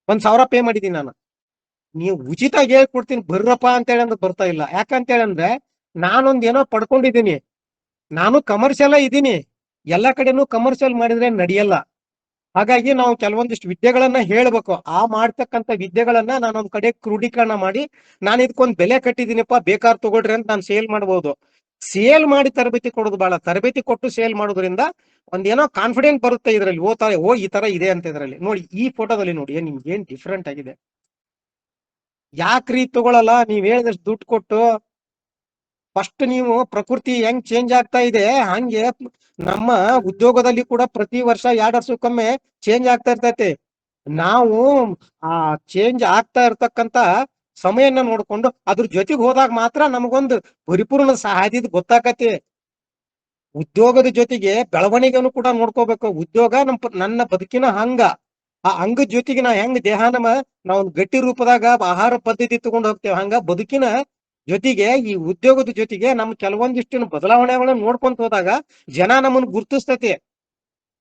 1,000 ಪೇ ಮಾಡಿದ್ದೀನಿ ನಾನು. ನೀವು ಉಚಿತ ಹೇಳ್ಕೊಡ್ತೀನಿ ಬರ್ರಪ್ಪ ಅಂತ ಹೇಳಿ ಅಂದ್ರೆ ಬರ್ತಾ ಇಲ್ಲ. ಯಾಕಂತ ಹೇಳಂದ್ರೆ ನಾನೊಂದ್ ಏನೋ ಪಡ್ಕೊಂಡಿದ್ದೀನಿ. ನಾನು ಕಮರ್ಷಿಯಲ್ ಇದ್ದೀನಿ. ಎಲ್ಲಾ ಕಡೆನೂ ಕಮರ್ಷಿಯಲ್ ಮಾಡಿದ್ರೆ ನಡೆಯಲ್ಲ. ಹಾಗಾಗಿ ನಾವು ಕೆಲವೊಂದಿಷ್ಟು ವಿದ್ಯೆಗಳನ್ನ ಹೇಳ್ಬೇಕು. ಆ ಮಾಡ್ತಕ್ಕಂಥ ವಿದ್ಯೆಗಳನ್ನ ನಾನೊಂದ್ ಕಡೆ ಕ್ರೋಢೀಕರಣ ಮಾಡಿ ನಾನು ಇದಕ್ಕೊಂದು ಬೆಲೆ ಕಟ್ಟಿದ್ದೀನಿಪ್ಪ, ಬೇಕಾರ್ ತಗೊಳ್ರಿ ಅಂತ ನಾನು ಸೇಲ್ ಮಾಡ್ಬೋದು. ಸೇಲ್ ಮಾಡಿ ತರಬೇತಿ ಕೊಡೋದು ಬೇಡ. ತರಬೇತಿ ಕೊಟ್ಟು ಸೇಲ್ ಮಾಡೋದ್ರಿಂದ ಒಂದೇನೋ ಕಾನ್ಫಿಡೆಂಟ್ ಬರುತ್ತೆ ಇದ್ರಲ್ಲಿ. ಓದ್ತಾರೆ, ಓ ಈ ತರ ಇದೆ ಅಂತ. ಇದ್ರಲ್ಲಿ ನೋಡಿ, ಈ ಫೋಟೋದಲ್ಲಿ ನೋಡಿ ನಿಮ್ಗೆ ಏನ್ ಡಿಫ್ರೆಂಟ್ ಆಗಿದೆ. ಯಾಕ್ರಿ ತಗೊಳಲ್ಲ? ನೀವ್ ಹೇಳಿದಷ್ಟು ದುಡ್ಡು ಕೊಟ್ಟು ಫಸ್ಟ್ ನೀವು ಪ್ರಕೃತಿ ಹೆಂಗ್ ಚೇಂಜ್ ಆಗ್ತಾ ಇದೆ ಹಂಗೆ ನಮ್ಮ ಉದ್ಯೋಗದಲ್ಲಿ ಕೂಡ ಪ್ರತಿ ವರ್ಷ 2 ವರ್ಷಕ್ಕೊಮ್ಮೆ ಚೇಂಜ್ ಆಗ್ತಾ ಇರ್ತೈತಿ. ನಾವು ಆ ಚೇಂಜ್ ಆಗ್ತಾ ಇರ್ತಕ್ಕಂತ ಸಮಯನ ನೋಡ್ಕೊಂಡು ಅದ್ರ ಜೊತೆಗೆ ಹೋದಾಗ ಮಾತ್ರ ನಮಗೊಂದು ಪರಿಪೂರ್ಣ ಹಾದಿದ್ ಗೊತ್ತಾಕತಿ. ಉದ್ಯೋಗದ ಜೊತೆಗೆ ಬೆಳವಣಿಗೆನು ಕೂಡ ನೋಡ್ಕೋಬೇಕು. ಉದ್ಯೋಗ ನನ್ನ ಬದುಕಿನ ಹಂಗ. ಆ ಅಂಗದ ಜೊತೆಗೆ ನಾ ಹೆಂಗ್ ದೇಹನ ನಾವು ಗಟ್ಟಿ ರೂಪದಾಗ ಆಹಾರ ಪದ್ಧತಿ ತಗೊಂಡು ಹೋಗ್ತೇವೆ, ಹಂಗ ಬದುಕಿನ ಜೊತೆಗೆ ಈ ಉದ್ಯೋಗದ ಜೊತೆಗೆ ನಮ್ ಕೆಲವೊಂದಿಷ್ಟು ಬದಲಾವಣೆಗಳನ್ನ ನೋಡ್ಕೊಂತ ಹೋದಾಗ ಜನ ನಮ್ಮನ್ನ ಗುರ್ತಿಸ್ತತಿ.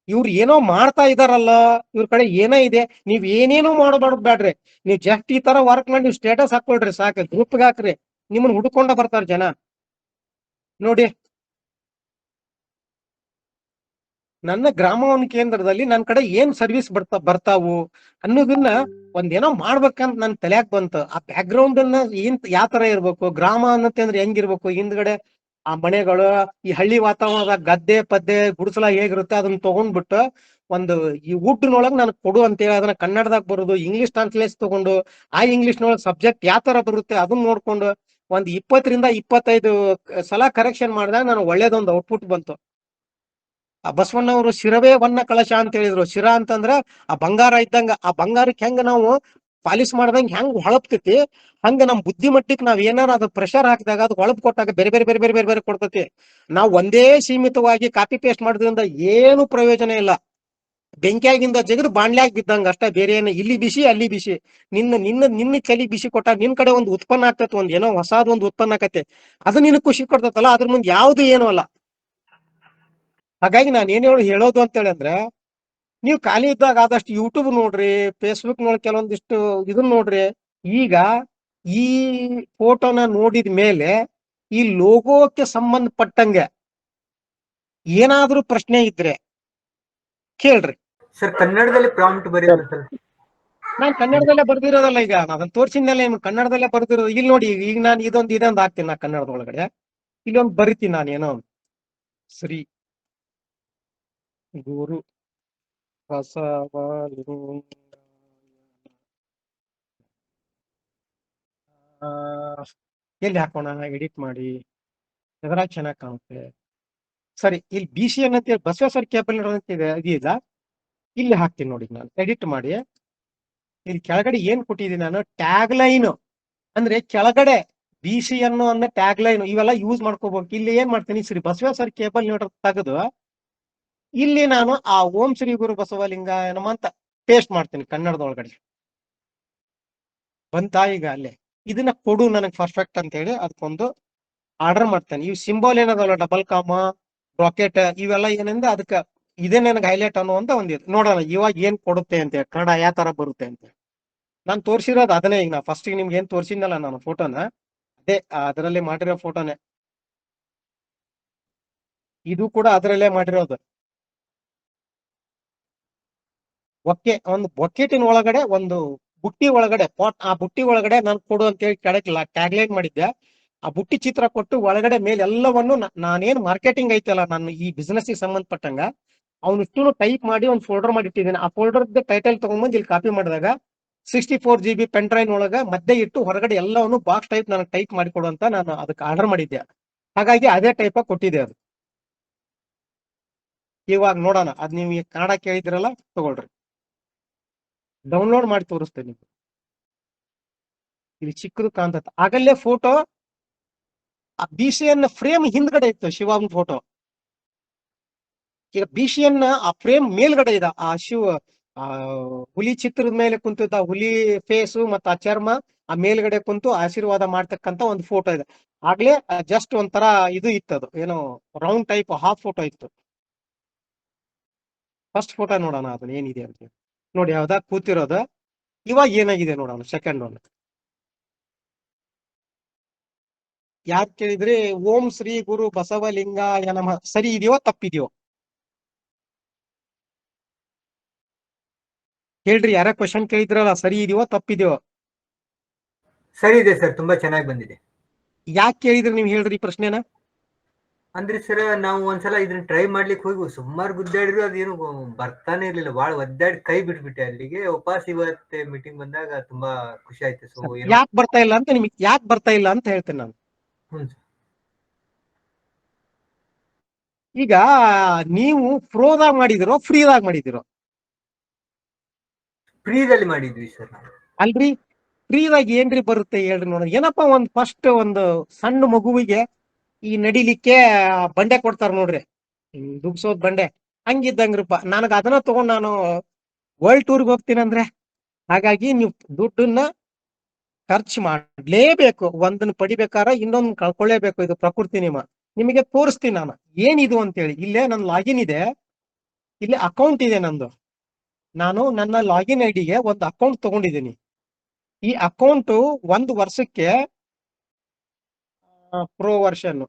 ಇವ್ರು ಏನೋ ಮಾಡ್ತಾ ಇದಾರಲ್ಲ, ಇವ್ರ ಕಡೆ ಏನೋ ಇದೆ. ನೀವ್ ಏನೇನೋ ಬ್ಯಾಡ್ರಿ. ನೀವ್ ಜಸ್ಟ್ ಈ ತರ ವರ್ಕ್ ಮಾಡಿ ನೀವು ಸ್ಟೇಟಸ್ ಹಾಕೊಳ್ರಿ ಸಾಕು, ಗ್ರೂಪ್ಗೆ ಹಾಕ್ರಿ, ನಿಮ್ಮನ್ನ ಹುಡ್ಕೊಂಡ ಬರ್ತಾರ ಜನ. ನೋಡಿ, ನನ್ನ ಗ್ರಾಮವನ ಕೇಂದ್ರದಲ್ಲಿ ನನ್ನ ಕಡೆ ಏನ್ ಸರ್ವಿಸ್ ಬರ್ತಾವು ಅನ್ನೋದನ್ನ ಒಂದೇನೋ ಮಾಡ್ಬೇಕಂತ ನನ್ ತಲ್ಯಾಕ್ ಬಂತು. ಆ ಬ್ಯಾಕ್ ಗ್ರೌಂಡ್ ಅನ್ನ ಯಾವ ತರ ಇರ್ಬೇಕು, ಗ್ರಾಮ ಅನ್ನತ್ತೆ ಅಂದ್ರೆ ಹೆಂಗಿರ್ಬೇಕು, ಹಿಂದ್ಗಡೆ ಆ ಮನೆಗಳು, ಈ ಹಳ್ಳಿ ವಾತಾವರಣದಾಗ ಗದ್ದೆ ಪದ್ದೆ ಗುಡಿಸಲ ಹೇಗಿರುತ್ತೆ ಅದನ್ನ ತಗೊಂಡ್ಬಿಟ್ಟು ಒಂದು ಈ ವುಡ್ನೊಳಗ್ ನನಗೆ ಕೊಡು ಅಂತ ಹೇಳಿ ಅದನ್ನ ಕನ್ನಡದಾಗ ಬರೋದು, ಇಂಗ್ಲಿಷ್ ಟ್ರಾನ್ಸ್ಲೇಷನ್ ತಗೊಂಡು ಆ ಇಂಗ್ಲಿಷ್ನೊಳಗೆ ಸಬ್ಜೆಕ್ಟ್ ಯಾವ ತರ ಬರುತ್ತೆ ಅದನ್ನ ನೋಡ್ಕೊಂಡು ಒಂದ್ 20 ರಿಂದ 25 ಸಲ ಕರೆಕ್ಷನ್ ಮಾಡಿದಾಗ ನನಗೆ ಒಳ್ಳೇದೊಂದು ಔಟ್ಪುಟ್ ಬಂತು. ಆ ಬಸವಣ್ಣವರು ಶಿರವೇ ವನ್ನ ಕಳಶ ಅಂತ ಹೇಳಿದ್ರು. ಶಿರ ಅಂತಂದ್ರ ಆ ಬಂಗಾರ ಇದ್ದಂಗ. ಆ ಬಂಗಾರಕ್ಕೆ ಹೆಂಗ ನಾವು ಪಾಲಿಶ್ ಮಾಡ್ದಂಗ ಹೆಂಗ್ ಹೊಳಪ್ತೈತಿ, ಹಂಗ ನಮ್ ಬುದ್ಧಿ ಮಟ್ಟಿಗೆ ನಾವ್ ಏನಾರ ಅದು ಪ್ರೆಷರ್ ಹಾಕಿದಾಗ ಅದು ಹೊಳಪ್ ಕೊಟ್ಟಾಗ ಬೇರೆ ಬೇರೆ ಬೇರೆ ಬೇರೆ ಬೇರೆ ಬೇರೆ ಕೊಡ್ತೈತಿ. ನಾವು ಒಂದೇ ಸೀಮಿತವಾಗಿ ಕಾಪಿ ಪೇಸ್ಟ್ ಮಾಡೋದ್ರಿಂದ ಏನು ಪ್ರಯೋಜನ ಇಲ್ಲ. ಬೆಂಕಿಯಾಗಿಂದ ಜಗದು ಬಾಣ್ಲ್ಯಾಗ ಬಿದ್ದಂಗ ಅಷ್ಟ, ಬೇರೆ ಏನು. ಇಲ್ಲಿ ಬಿಸಿ ಅಲ್ಲಿ ಬಿಸಿ. ನಿನ್ನ ಚಲಿ ಬಿಸಿ ಕೊಟ್ಟಾಗ ನಿನ್ ಕಡೆ ಒಂದು ಉತ್ಪನ್ನ ಆಗ್ತೈತಿ, ಒಂದ್ ಏನೋ ಹೊಸಾದ್ ಒಂದು ಉತ್ಪನ್ನ ಆಕತಿ. ಅದು ನಿನಗ್ ಖುಷಿ ಕೊಡ್ತೈತಲ್ಲ, ಅದ್ರ ಮುಂದೆ ಯಾವ್ದು ಏನು ಅಲ್ಲ. ಹಾಗಾಗಿ ನಾನು ಏನ್ ಹೇಳೋದು ಅಂತ ಹೇಳಿದ್ರೆ, ನೀವು ಖಾಲಿ ಇದ್ದಾಗ ಆದಷ್ಟು ಯೂಟ್ಯೂಬ್ ನೋಡ್ರಿ, ಫೇಸ್ಬುಕ್ ನೋಡಿ ಕೆಲವೊಂದಿಷ್ಟು ಇದನ್ನ ನೋಡ್ರಿ. ಈಗ ಈ ಫೋಟೋನ ನೋಡಿದ ಮೇಲೆ ಈ ಲೋಗೋಕ್ಕೆ ಸಂಬಂಧಪಟ್ಟಂಗೆ ಏನಾದ್ರೂ ಪ್ರಶ್ನೆ ಇದ್ರೆ ಕೇಳ್ರಿ. ಸರ್ ಕನ್ನಡದಲ್ಲಿ ಪ್ರಾಂಪ್ಟ್ ಬರೀರಿ ಸರ್. ನಾನ್ ಕನ್ನಡದಲ್ಲೇ ಬರ್ದಿರೋದಲ್ಲ, ಈಗ ನಾನು ತೋರ್ಸಿದ್ನಲ್ಲ ನಿಮ್ಗೆ ಕನ್ನಡದಲ್ಲೇ ಬರ್ದಿರೋದು. ಇಲ್ಲಿ ನೋಡಿ, ಈಗ ನಾನು ಇದೊಂದು ಹಾಕ್ತೀನಿ ನಾ ಕನ್ನಡದೊಳಗಡೆ. ಇಲ್ಲೊಂದು ಬರಿತೀನಿ ನಾನು ಏನೋ ಶ್ರೀ ಗುರು ಬಸವಲಿಂಗ ಎಲ್ಲಿ ಹಾಕೋಣ, ಎಡಿಟ್ ಮಾಡಿ ಎದ್ರಾಗ ಚೆನ್ನಾಗಿ ಕಾಣುತ್ತೆ. ಸರಿ, ಇಲ್ಲಿ BC ಅನ್ನಂತ ಬಸವೇಶ್ವರ ಕೇಬಲ್ ಇದೆ, ಇದೀಗ ಇಲ್ಲಿ ಹಾಕ್ತೀನಿ ನೋಡಿ. ನಾನು ಎಡಿಟ್ ಮಾಡಿ ಇಲ್ಲಿ ಕೆಳಗಡೆ ಏನ್ ಕೊಟ್ಟಿದ್ದೀನಿ ನಾನು, ಟ್ಯಾಗ್ ಲೈನ್ ಅಂದ್ರೆ ಕೆಳಗಡೆ BC ಅನ್ನೋ ಟ್ಯಾಗ್ ಲೈನ್ ಇವೆಲ್ಲ ಯೂಸ್ ಮಾಡ್ಕೋಬೇಕು. ಇಲ್ಲಿ ಏನ್ ಮಾಡ್ತೀನಿ, ಶ್ರೀ ಬಸವೇಶ್ವರ ಕೇಬಲ್ ತೆಗೆದು ಇಲ್ಲಿ ನಾನು ಆ ಓಂ ಶ್ರೀ ಗುರು ಬಸವಲಿಂಗ ಅಂತ ಪೇಸ್ಟ್ ಮಾಡ್ತೀನಿ ಕನ್ನಡದೊಳಗಡೆ. ಬಂತಾ ಈಗ ಅಲ್ಲೇ? ಇದನ್ನ ಕೊಡು ನನಗೆ ಪರ್ಫೆಕ್ಟ್ ಅಂತ ಹೇಳಿ ಅದಕ್ಕೊಂದು ಆರ್ಡರ್ ಮಾಡ್ತೇನೆ. ಇವು ಸಿಂಬಲ್ ಏನದಲ್ಲ, ಡಬಲ್ ಕಾಮ, ರಾಕೆಟ್, ಇವೆಲ್ಲ ಏನಂದ್ರೆ ಅದಕ್ಕೆ ಇದೇ ನನಗೆ ಹೈಲೈಟ್ ಅನ್ನುವಂತ ಒಂದಿದೆ. ನೋಡೋಣ ಇವಾಗ ಏನ್ ಕೊಡುತ್ತೆ ಅಂತ, ಕನ್ನಡ ಯಾವ ತರ ಬರುತ್ತೆ ಅಂತ. ನಾನು ತೋರಿಸಿರೋದು ಅದನ್ನೇ. ಈಗ ನಾ ಫಸ್ಟ್ ನಿಮ್ಗೆ ಏನ್ ತೋರಿಸಿದ್ನಲ್ಲ ನಾನು ಫೋಟೋನ, ಅದೇ ಅದರಲ್ಲಿ ಮಾಡಿರೋ ಫೋಟೋನೇ. ಇದು ಕೂಡ ಅದರಲ್ಲೇ ಮಾಡಿರೋದು. ಒಂದು ಬೊಕೆಟಿನ ಒಳಗಡೆ ಒಂದು ಬುಟ್ಟಿ ಒಳಗಡೆ ಆ ಬುಟ್ಟಿ ಒಳಗಡೆ ನಾನು ಕೊಡು ಅಂತ ಹೇಳಿ ಕೆಳಗಿಲ್ಲ ಟ್ಯಾಗ್ ಲೈನ್ ಮಾಡಿದ್ದೆ. ಆ ಬುಟ್ಟಿ ಚಿತ್ರ ಕೊಟ್ಟು ಒಳಗಡೆ ಮೇಲೆ ಎಲ್ಲವನ್ನು ನಾನೇನ್ ಮಾರ್ಕೆಟಿಂಗ್ ಐತಲ್ಲ ನಾನು ಈ ಬಿಸ್ನೆಸ್ ಗೆ ಸಂಬಂಧಪಟ್ಟಂಗ ಅವನಿಷ್ಟು ಟೈಪ್ ಮಾಡಿ ಒಂದು ಫೋಲ್ಡರ್ ಮಾಡಿ ಇಟ್ಟಿದ್ದೀನಿ. ಆ ಫೋಲ್ಡರ್ ಟೈಟಲ್ ತಗೊಂಡ್ಬಂದು ಇಲ್ಲಿ ಕಾಪಿ ಮಾಡಿದಾಗ 64 GB ಪೆನ್ ಡ್ರೈವ್ ಒಳಗ ಮಧ್ಯೆ ಇಟ್ಟು ಹೊರಗಡೆ ಎಲ್ಲವನ್ನು ಬಾಕ್ಸ್ ಟೈಪ್ ನನಗೆ ಟೈಪ್ ಮಾಡಿಕೊಡು ಅಂತ ನಾನು ಅದಕ್ಕೆ ಆರ್ಡರ್ ಮಾಡಿದ್ದೆ. ಹಾಗಾಗಿ ಅದೇ ಟೈಪ್ ಕೊಟ್ಟಿದ್ದೆ ಅದು. ಇವಾಗ ನೋಡೋಣ, ಅದ್ ನೀವು ಕನ್ನಡ ಕೇಳಿದ್ರಲ್ಲ, ತಗೊಳ್ರಿ, ಡೌನ್ಲೋಡ್ ಮಾಡಿ ತೋರಿಸ್ತೇನೆ. ಇಲ್ಲಿ ಚಿಕ್ಕದು ಕಾಣ್ತದೆ ಆಗಲ್ಲೇ ಫೋಟೋ BCN ಫ್ರೇಮ್ ಹಿಂದ್ಗಡೆ ಇತ್ತು ಶಿವನ್ ಫೋಟೋ. ಈಗ BCN ಆ ಫ್ರೇಮ್ ಮೇಲ್ಗಡೆ ಇದೆ ಆ ಆ ಹುಲಿ ಚಿತ್ರದ ಮೇಲೆ ಕುಂತಿದ್ದ ಹುಲಿ ಫೇಸು ಮತ್ತು ಆ ಚರ್ಮ ಆ ಮೇಲ್ಗಡೆ ಕುಂತು ಆಶೀರ್ವಾದ ಮಾಡ್ತಕ್ಕಂತ ಒಂದು ಫೋಟೋ ಇದೆ. ಆಗ್ಲೇ ಜಸ್ಟ್ ಒಂಥರ ಇದು ಇತ್ತದು ಏನೋ ರೌಂಡ್ ಟೈಪ್ ಹಾಫ್ ಫೋಟೋ ಇತ್ತು. ಫಸ್ಟ್ ಫೋಟೋ ನೋಡೋಣ ಅದನ್ನ ಏನಿದೆ ಅಂತ ನೋಡಿ. ಯಾವ್ದಾ ಕೂತಿರೋದು ಇವಾಗ ಏನಾಗಿದೆ ನೋಡೋಣ ಸೆಕೆಂಡ್ ಒನ್. ಯಾಕೆ ಕೇಳಿದ್ರೆ ಓಂ ಶ್ರೀ ಗುರು ಬಸವಲಿಂಗಾಯ ನಮಃ ಸರಿ ಇದೆಯೋ ತಪ್ಪಿದೆಯೋ ಹೇಳ್ರಿ. ಯಾರ ಕ್ವಶನ್ ಕೇಳಿದ್ರಲ್ಲ ಸರಿ ಇದೆಯೋ ತಪ್ಪಿದೆಯೋ? ಸರಿ ಇದೆ ಸರ್, ತುಂಬಾ ಚೆನ್ನಾಗಿ ಬಂದಿದೆ. ಯಾಕೆ ಕೇಳಿದ್ರಿ ನೀವು ಹೇಳ್ರಿ ಪ್ರಶ್ನೆನ. ಅಂದ್ರೆ ಸರ್ ನಾವು ಒಂದ್ಸಲ ಇದನ್ನ ಟ್ರೈ ಮಾಡ್ಲಿಕ್ಕೆ ಹೋಗಿ ಸುಮಾರು ಗುದ್ದಾಡಿದ್ರು ಅದೇನು ಬರ್ತಾನೆ ಇರ್ಲಿಲ್ಲ. ಬಾಳ ಒದ್ದಾಡಿ ಕೈ ಬಿಟ್ಬಿಟ್ಟೆ. ಅಲ್ಲಿಗೆ ಉಪವಾಸ ಇವತ್ತೆ ಮೀಟಿಂಗ್ ಬಂದಾಗ ತುಂಬಾ ಖುಷಿ ಆಯ್ತು. ಸೊ ಏನೋ ಯಾಕೆ ಬರ್ತಾ ಇಲ್ಲ ಅಂತ ನಿಮ್ಗೆ ಯಾಕೆ ಬರ್ತಾ ಇಲ್ಲ ಅಂತ ಹೇಳ್ತೇನೆ ನಾನು. ಹ್ಮ್ ಈಗ ನೀವು ಪ್ರೋದಾಗ ಮಾಡಿದಿರೋ ಫ್ರೀದಾಗ ಮಾಡಿದಿರೋ? ಫ್ರೀದಲ್ಲಿ ಮಾಡಿದ್ವಿ ಸರ್. ಅಲ್ರಿ ಫ್ರೀದಾಗ ಏನ್ರಿ ಬರುತ್ತೆ ಹೇಳ್ರಿ ನೋಡ. ಏನಪ್ಪಾ ಒಂದ್ ಫಸ್ಟ್ ಒಂದು ಸಣ್ಣ ಮಗುವಿಗೆ ಈ ನಡಿಲಿಕ್ಕೆ ಬಂಡೆ ಕೊಡ್ತಾರ ನೋಡ್ರಿ, ದುಗ್ಸೋದ್ ಬಂಡೆ ಹಂಗಿದ್ದಂಗ್ರಪ್ಪ. ನನಗ ಅದನ್ನ ತಗೊಂಡ್ ನಾನು ವರ್ಲ್ಡ್ ಟೂರ್ಗೆ ಹೋಗ್ತೀನಿ ಅಂದ್ರೆ. ಹಾಗಾಗಿ ನೀವು ದುಡ್ಡನ್ನ ಖರ್ಚು ಮಾಡ್ಲೇಬೇಕು. ಒಂದನ್ನ ಪಡಿಬೇಕಾರ ಇನ್ನೊಂದು ಕಳ್ಕೊಳ್ಳೇಬೇಕು. ಇದು ಪ್ರಕೃತಿ ನಿಯಮ. ನಿಮಗೆ ತೋರಿಸ್ತೀನಿ ನಾನು ಏನಿದು ಅಂತೇಳಿ. ಇಲ್ಲೇ ನನ್ನ ಲಾಗಿನ್ ಇದೆ, ಇಲ್ಲಿ ಅಕೌಂಟ್ ಇದೆ ನಂದು. ನಾನು ನನ್ನ ಲಾಗಿನ್ ಐಡಿಗೆ ಒಂದು ಅಕೌಂಟ್ ತಗೊಂಡಿದ್ದೀನಿ. ಈ ಅಕೌಂಟು 1 ವರ್ಷಕ್ಕೆ ಪ್ರೋ ವರ್ಷನ್.